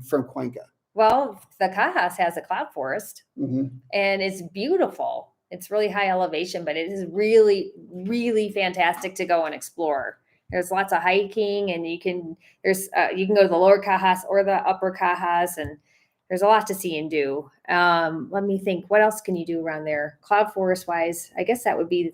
from Cuenca? Well, the Cajas has a cloud forest, and it's beautiful. It's really high elevation, but it is really, really fantastic to go and explore. There's lots of hiking, and you can go to the lower Cajas or the upper Cajas, and there's a lot to see and do. Let me think. What else can you do around there? Cloud forest wise, I guess that would be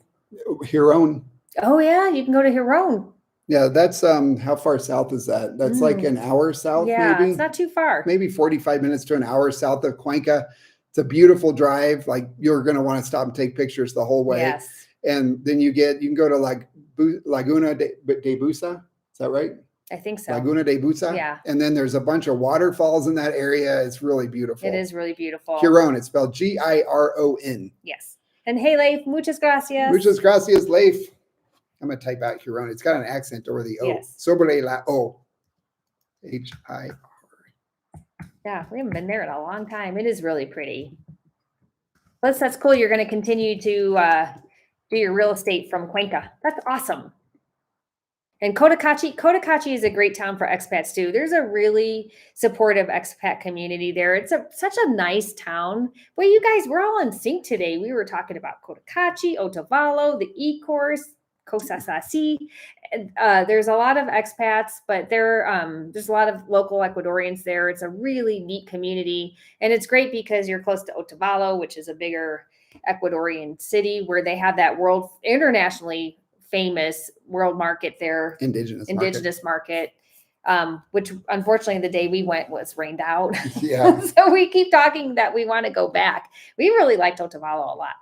Huron. Oh yeah, you can go to Huron. Yeah, that's how far south is that? That's like an hour south, Yeah, maybe. it's not too far. Maybe 45 minutes to an hour south of Cuenca. It's a beautiful drive. Like you're going to want to stop and take pictures the whole way. Yes. And then you can go to like Laguna de Busa. Is that right? I think so. Laguna de Busa. Yeah. And then there's a bunch of waterfalls in that area. It's really beautiful. It is really beautiful. Huron. It's spelled Giron. Yes. And hey, Leif, muchas gracias. Muchas gracias, Leif. I'm going to type out Huron. It's got an accent over the O. Yes. Sobre la O. H-I-R. Yeah, we haven't been there in a long time. It is really pretty. That's cool. You're going to continue to do your real estate from Cuenca. That's awesome. And Cotacachi is a great town for expats too. There's a really supportive expat community there. It's such a nice town. Well, you guys, we're all in sync today. We were talking about Cotacachi, Otavalo, the E-course, Cosasasi. There's a lot of expats, but there's a lot of local Ecuadorians there. It's a really neat community, and it's great because you're close to Otavalo, which is a bigger Ecuadorian city where they have that internationally famous world market there, indigenous market. Which unfortunately the day we went was rained out. Yeah. So we keep talking that we want to go back. We really liked Otavalo a lot,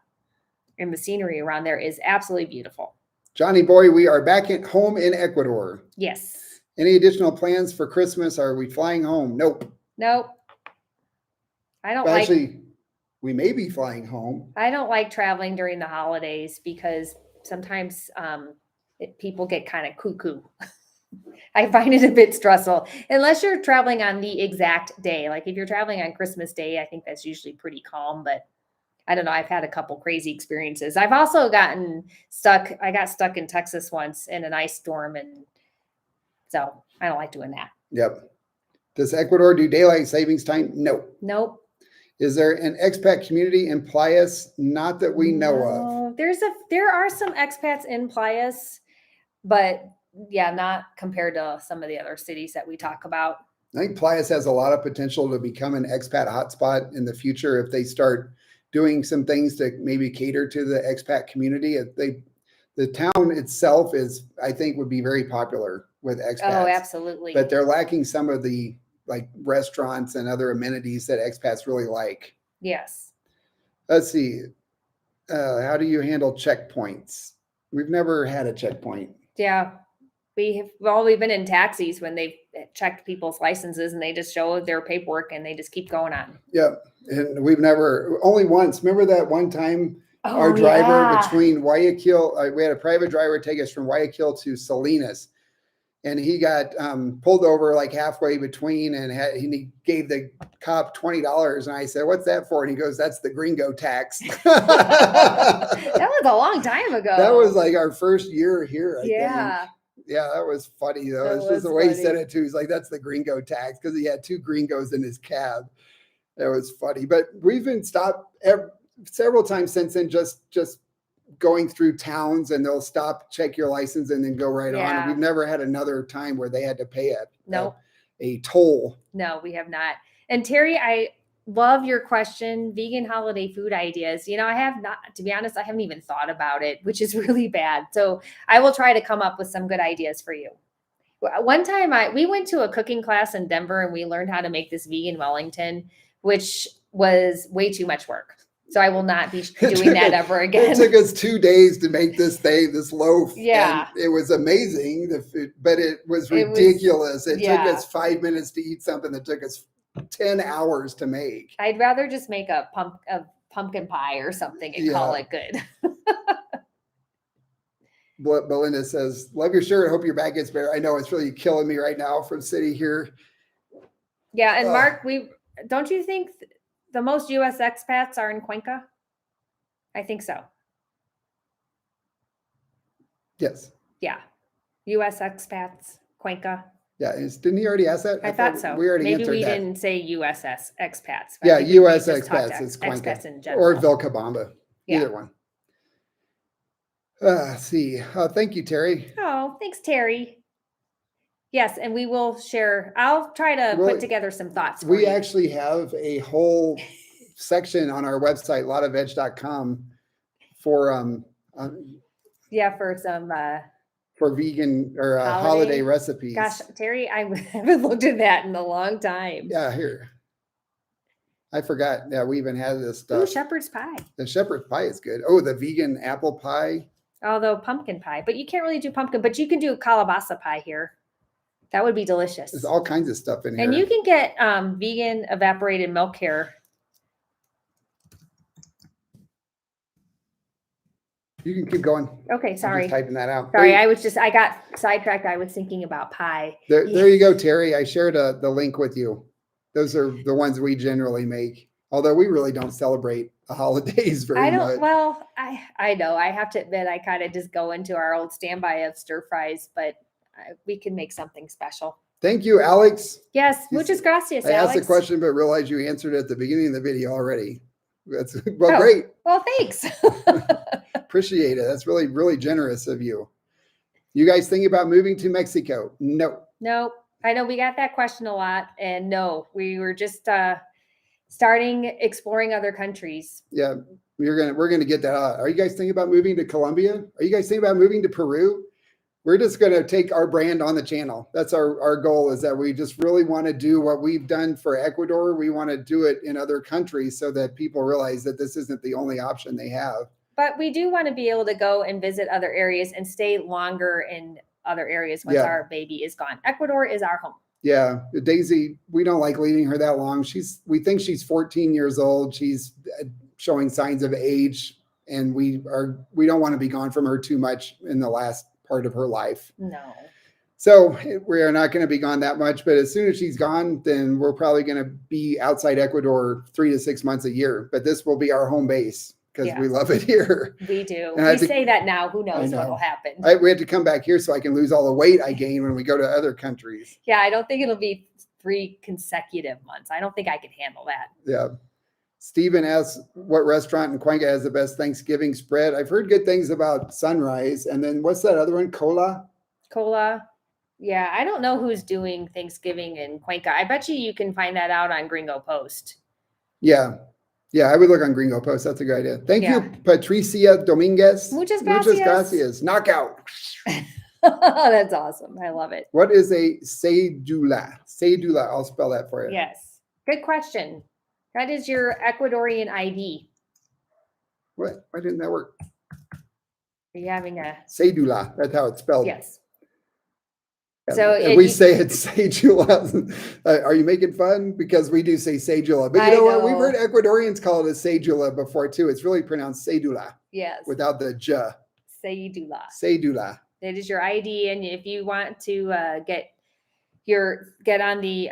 and the scenery around there is absolutely beautiful. Johnny boy, we are back at home in Ecuador. Yes. Any additional plans for Christmas? Are we flying home? Nope. I don't Actually, we may be flying home. I don't like traveling during the holidays because sometimes people get kind of cuckoo. I find it a bit stressful unless you're traveling on the exact day. Like if you're traveling on Christmas Day, I think that's usually pretty calm, but I don't know. I've had a couple crazy experiences. I've also gotten stuck. I got stuck in Texas once in an ice storm. And so I don't like doing that. Yep. Does Ecuador do daylight savings time? No. Nope. Is there an expat community in Playas? Not that we know of. There are some expats in Playas, but yeah, not compared to some of the other cities that we talk about. I think Playas has a lot of potential to become an expat hotspot in the future if they start doing some things to maybe cater to the expat community. The town itself I think would be very popular with expats. Oh, absolutely. But they're lacking some of the like restaurants and other amenities that expats really like. Yes. Let's see. How do you handle checkpoints? We've never had a checkpoint. Yeah. We've been in taxis when they've checked people's licenses and they just show their paperwork and they just keep going on. Yep. And we've only once. Remember that one time our driver between Guayaquil, we had a private driver take us from Guayaquil to Salinas, and he got pulled over like halfway between, and he gave the cop $20. And I said, "What's that for?" And he goes, "That's the gringo tax." That was a long time ago. That was like our first year here, I think. Yeah, that was funny though. It's just the way he said it too. He's like, "That's the gringo tax," because he had two gringos in his cab. That was funny. But we've been stopped several times since then, just going through towns, and they'll stop, check your license, and then go right on. We've never had another time where they had to pay a toll. No, we have not. And Terry, I love your question. Vegan holiday food ideas. I have not, to be honest, I haven't even thought about it, which is really bad. So I will try to come up with some good ideas for you. One time we went to a cooking class in Denver and we learned how to make this vegan Wellington, which was way too much work. So I will not be doing that ever again. It took us 2 days to make this loaf. Yeah. And it was amazing, the food, but it was ridiculous. It took us 5 minutes to eat something that took us 10 hours to make. I'd rather just make a pumpkin pie or something and call it good. Belinda says, "Love your shirt. I hope your back gets better." I know it's really killing me right now from sitting here. Yeah. And Mark, don't you think the most U.S. expats are in Cuenca? I think so. Yes. Yeah. U.S. expats, Cuenca. Yeah. Didn't he already ask that? I thought so. We already answered that. Maybe we didn't say U.S. expats. Yeah, U.S. expats is Cuenca. Expats in general. Or Vilcabamba. Yeah. Either one. Let's see. Thank you, Terry. Oh, thanks, Terry. Yes, and we will share. I'll try to Well, put together some thoughts for We you. actually have a whole section on our website, lottavedge.com, for Yeah, for some for vegan or holiday Holiday. recipes. gosh, Terry, I haven't looked at that in a long time. Yeah, here. I forgot. Yeah, we even had this Ooh, stuff. shepherd's pie. The shepherd's pie is good. Oh, the vegan apple pie. Although pumpkin pie, but you can't really do pumpkin, but you can do calabaza pie here. That would be delicious. There's all kinds of stuff in here. And you can get vegan evaporated milk here. You can keep going. Okay, I'm sorry. just typing that out. Sorry, Hey, I got sidetracked. I was thinking about pie. there you go, Terry. I shared the link with you. Those are the ones we generally make. Although we really don't celebrate the holidays very I much. don't, well, I know. I have to admit, I kind of just go into our old standby of stir fries, but we can make something special. Thank you, Alex. Yes, muchas gracias, I asked Alex. a question, but realized you answered it at the beginning of the video already. That's well, Oh. great. Well, thanks. Appreciate it. That's really, really generous of you. You guys thinking about moving to Mexico? No. No, I know we got that question a lot, and no, we were just starting exploring other countries. Yeah, we're gonna get that out. Are you guys thinking about moving to Colombia? Are you guys thinking about moving to Peru? We're just gonna take our brand on the channel. That's our goal, is that we just really want to do what we've done for Ecuador. We want to do it in other countries so that people realize that this isn't the only option they have. But we do want to be able to go and visit other areas and stay longer in other areas once Yeah. our baby is gone. Ecuador is our home. Yeah, Daisy, we don't like leaving her that long. We think she's 14 years old. She's showing signs of age, and we don't want to be gone from her too much in the last part of her life. No. So we are not going to be gone that much, but as soon as she's gone, then we're probably going to be outside Ecuador 3 to 6 months a year. But this will be our home base because we love it here. We do. And We say that now. Who knows know. what will happen? We have to come back here so I can lose all the weight I gain when we go to other countries. Yeah, I don't think it'll be 3 consecutive months. I don't think I can handle that. Yeah. Stephen asks what restaurant in Cuenca has the best Thanksgiving spread. I've heard good things about Sunrise. And then what's that other one? Cola? Cola. Yeah, I don't know who's doing Thanksgiving in Cuenca. I bet you can find that out on Gringo Post. Yeah. Yeah, I would look on Gringo Post. That's a good idea. Thank you, Patricia Dominguez. Muchas gracias. Muchas gracias. Knockout. That's awesome. I love it. What is a cedula? Cedula. I'll spell that for you. Yes. Good question. That is your Ecuadorian ID. What? Why didn't that work? Are you having a Cedula. That's how it's spelled. yes? Yeah. So And we say it's cedula. Are you making fun? Because we do say cedula. But you know what? We've heard Ecuadorians call it a cedula before too. It's really pronounced cedula. Yes. Without the j. Cedula. Cedula. That is your ID, and if you want to get on the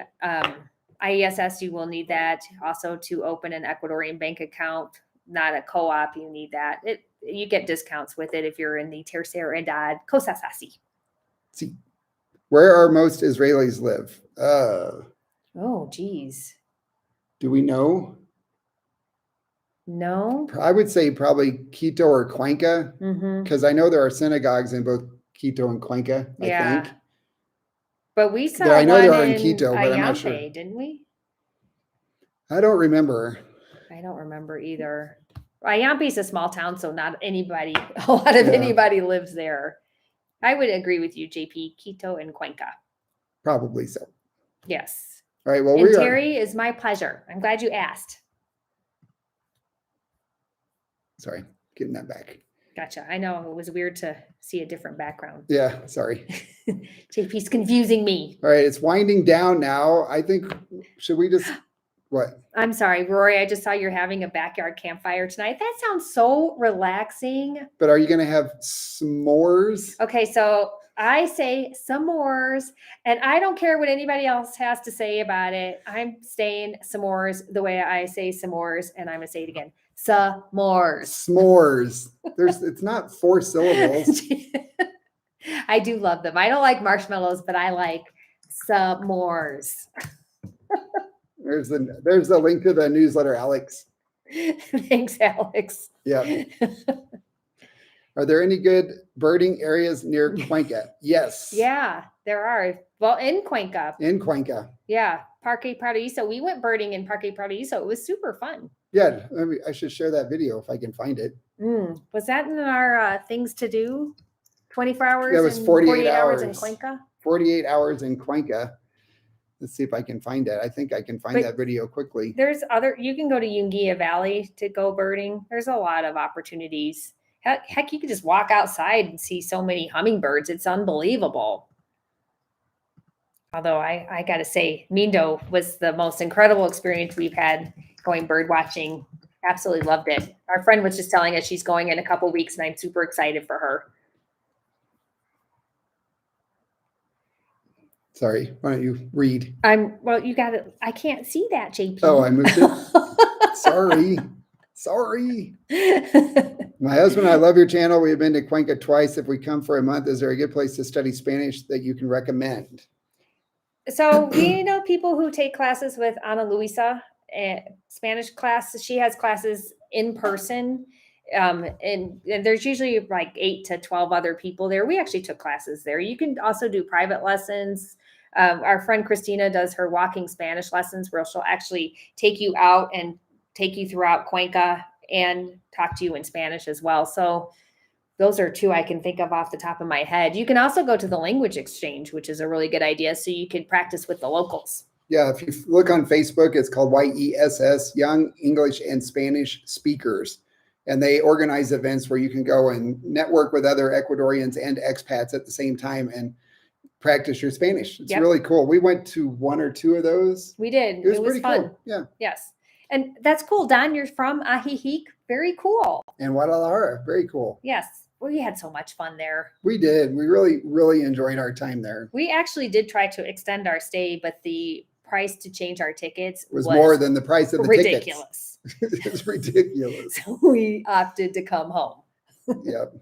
IESS, you will need that. Also, to open an Ecuadorian bank account, not a co-op, you need that. You get discounts with it if you're in the Tercera Edad, Cosas así. See, where are most Israelis live? Oh, geez. Do we know? No. I would say probably Quito or Cuenca, because I know there are synagogues in both Quito and Cuenca. I think. But we saw I know one there are in in Quito, but I'm not sure. Ayampe, didn't we? I don't remember. I don't remember either. Ayampe is a small town, so not anybody, a lot of anybody lives there. I would agree with you, JP, Quito and Cuenca. Probably so. Yes. All right. Well, and Terry, is my pleasure. I'm glad you asked. Sorry, getting that back. Gotcha. I know it was weird to see a different background. Yeah, sorry. JP's confusing me. All right, it's winding down now. I think, should we just, what? I'm sorry, Rory, I just saw you're having a backyard campfire tonight. That sounds so relaxing. But are you going to have s'mores? Okay, so I say s'mores, and I don't care what anybody else has to say about it. I'm saying s'mores the way I say s'mores, and I'm going to say it again. S'mores. S'mores. It's not 4 syllables. I do love them. I don't like marshmallows, but I like s'mores. There's the link to the newsletter, Alex. Thanks, Alex. Yeah. Are there any good birding areas near Cuenca? Yes. Yeah, there are. Well, in Cuenca. In Cuenca. Yeah, Parque Paraíso. We went birding in Parque Paraíso. It was super fun. Yeah, maybe I should share that video if I can find it. Was that in our things to do? 24 hours? That was and 48 hours in hours. Cuenca? 48 hours in Cuenca. Let's see if I can find it. I think I can find that video quickly. You can go to Yunguilla Valley to go birding. There's a lot of opportunities. Heck, you could just walk outside and see so many hummingbirds. It's unbelievable. Although I got to say, Mindo was the most incredible experience we've had going bird watching. Absolutely loved it. Our friend was just telling us she's going in a couple weeks, and I'm super excited for her. Sorry, why don't you read? Well, you got it. I can't see that, JP. Oh, I moved it. Sorry. My husband and I love your channel. We've been to Cuenca twice. If we come for a month, is there a good place to study Spanish that you can recommend? So we know people who take classes with Ana Luisa, Spanish class. She has classes in person. And there's usually like 8 to 12 other people there. We actually took classes there. You can also do private lessons. Our friend Christina does her walking Spanish lessons where she'll actually take you out and take you throughout Cuenca and talk to you in Spanish as well. So those are 2 I can think of off the top of my head. You can also go to the language exchange, which is a really good idea. So you can practice with the locals. Yeah, if you look on Facebook, it's called YESS, Young English and Spanish Speakers. And they organize events where you can go and network with other Ecuadorians and expats at the same time and practice your Spanish. It's really cool. We went to 1 or 2 of those. We did. It was pretty fun. Cool. Yeah. Yes. And that's cool. Don, you're from Ajijic. Very cool. And Guadalajara. Very cool. Yes. We had so much fun there. We did. We really, really enjoyed our time there. We actually did try to extend our stay, but the price to change our tickets was more than the price of the ridiculous. Tickets. It's ridiculous. So we opted to come home. Yep.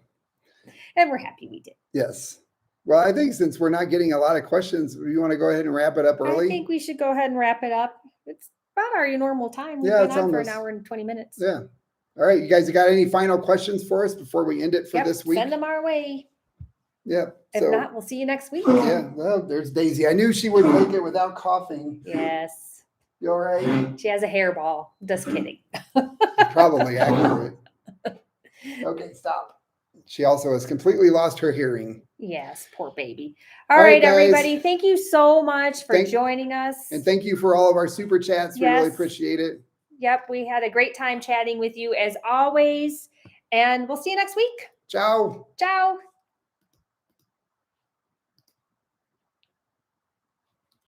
And we're happy we did. Yes. Well, I think since we're not getting a lot of questions, you want to go ahead and wrap it up early? I think we should go ahead and wrap it up. It's about our normal time. We've been on for an hour and 20 minutes. Yeah. All right. You guys got any final questions for us before we end it for this week? Send them our way. Yeah. If not, we'll see you next week. Yeah. Well, there's Daisy. I knew she would make it without coughing. Yes. You all right? She has a hairball. Just kidding. Probably accurate. Okay, stop. She also has completely lost her hearing. Yes, poor baby. All right, everybody. Thank you so much for joining us. And thank you for all of our super chats. We really appreciate it. Yep, we had a great time chatting with you as always. And we'll see you next week. Ciao. Ciao.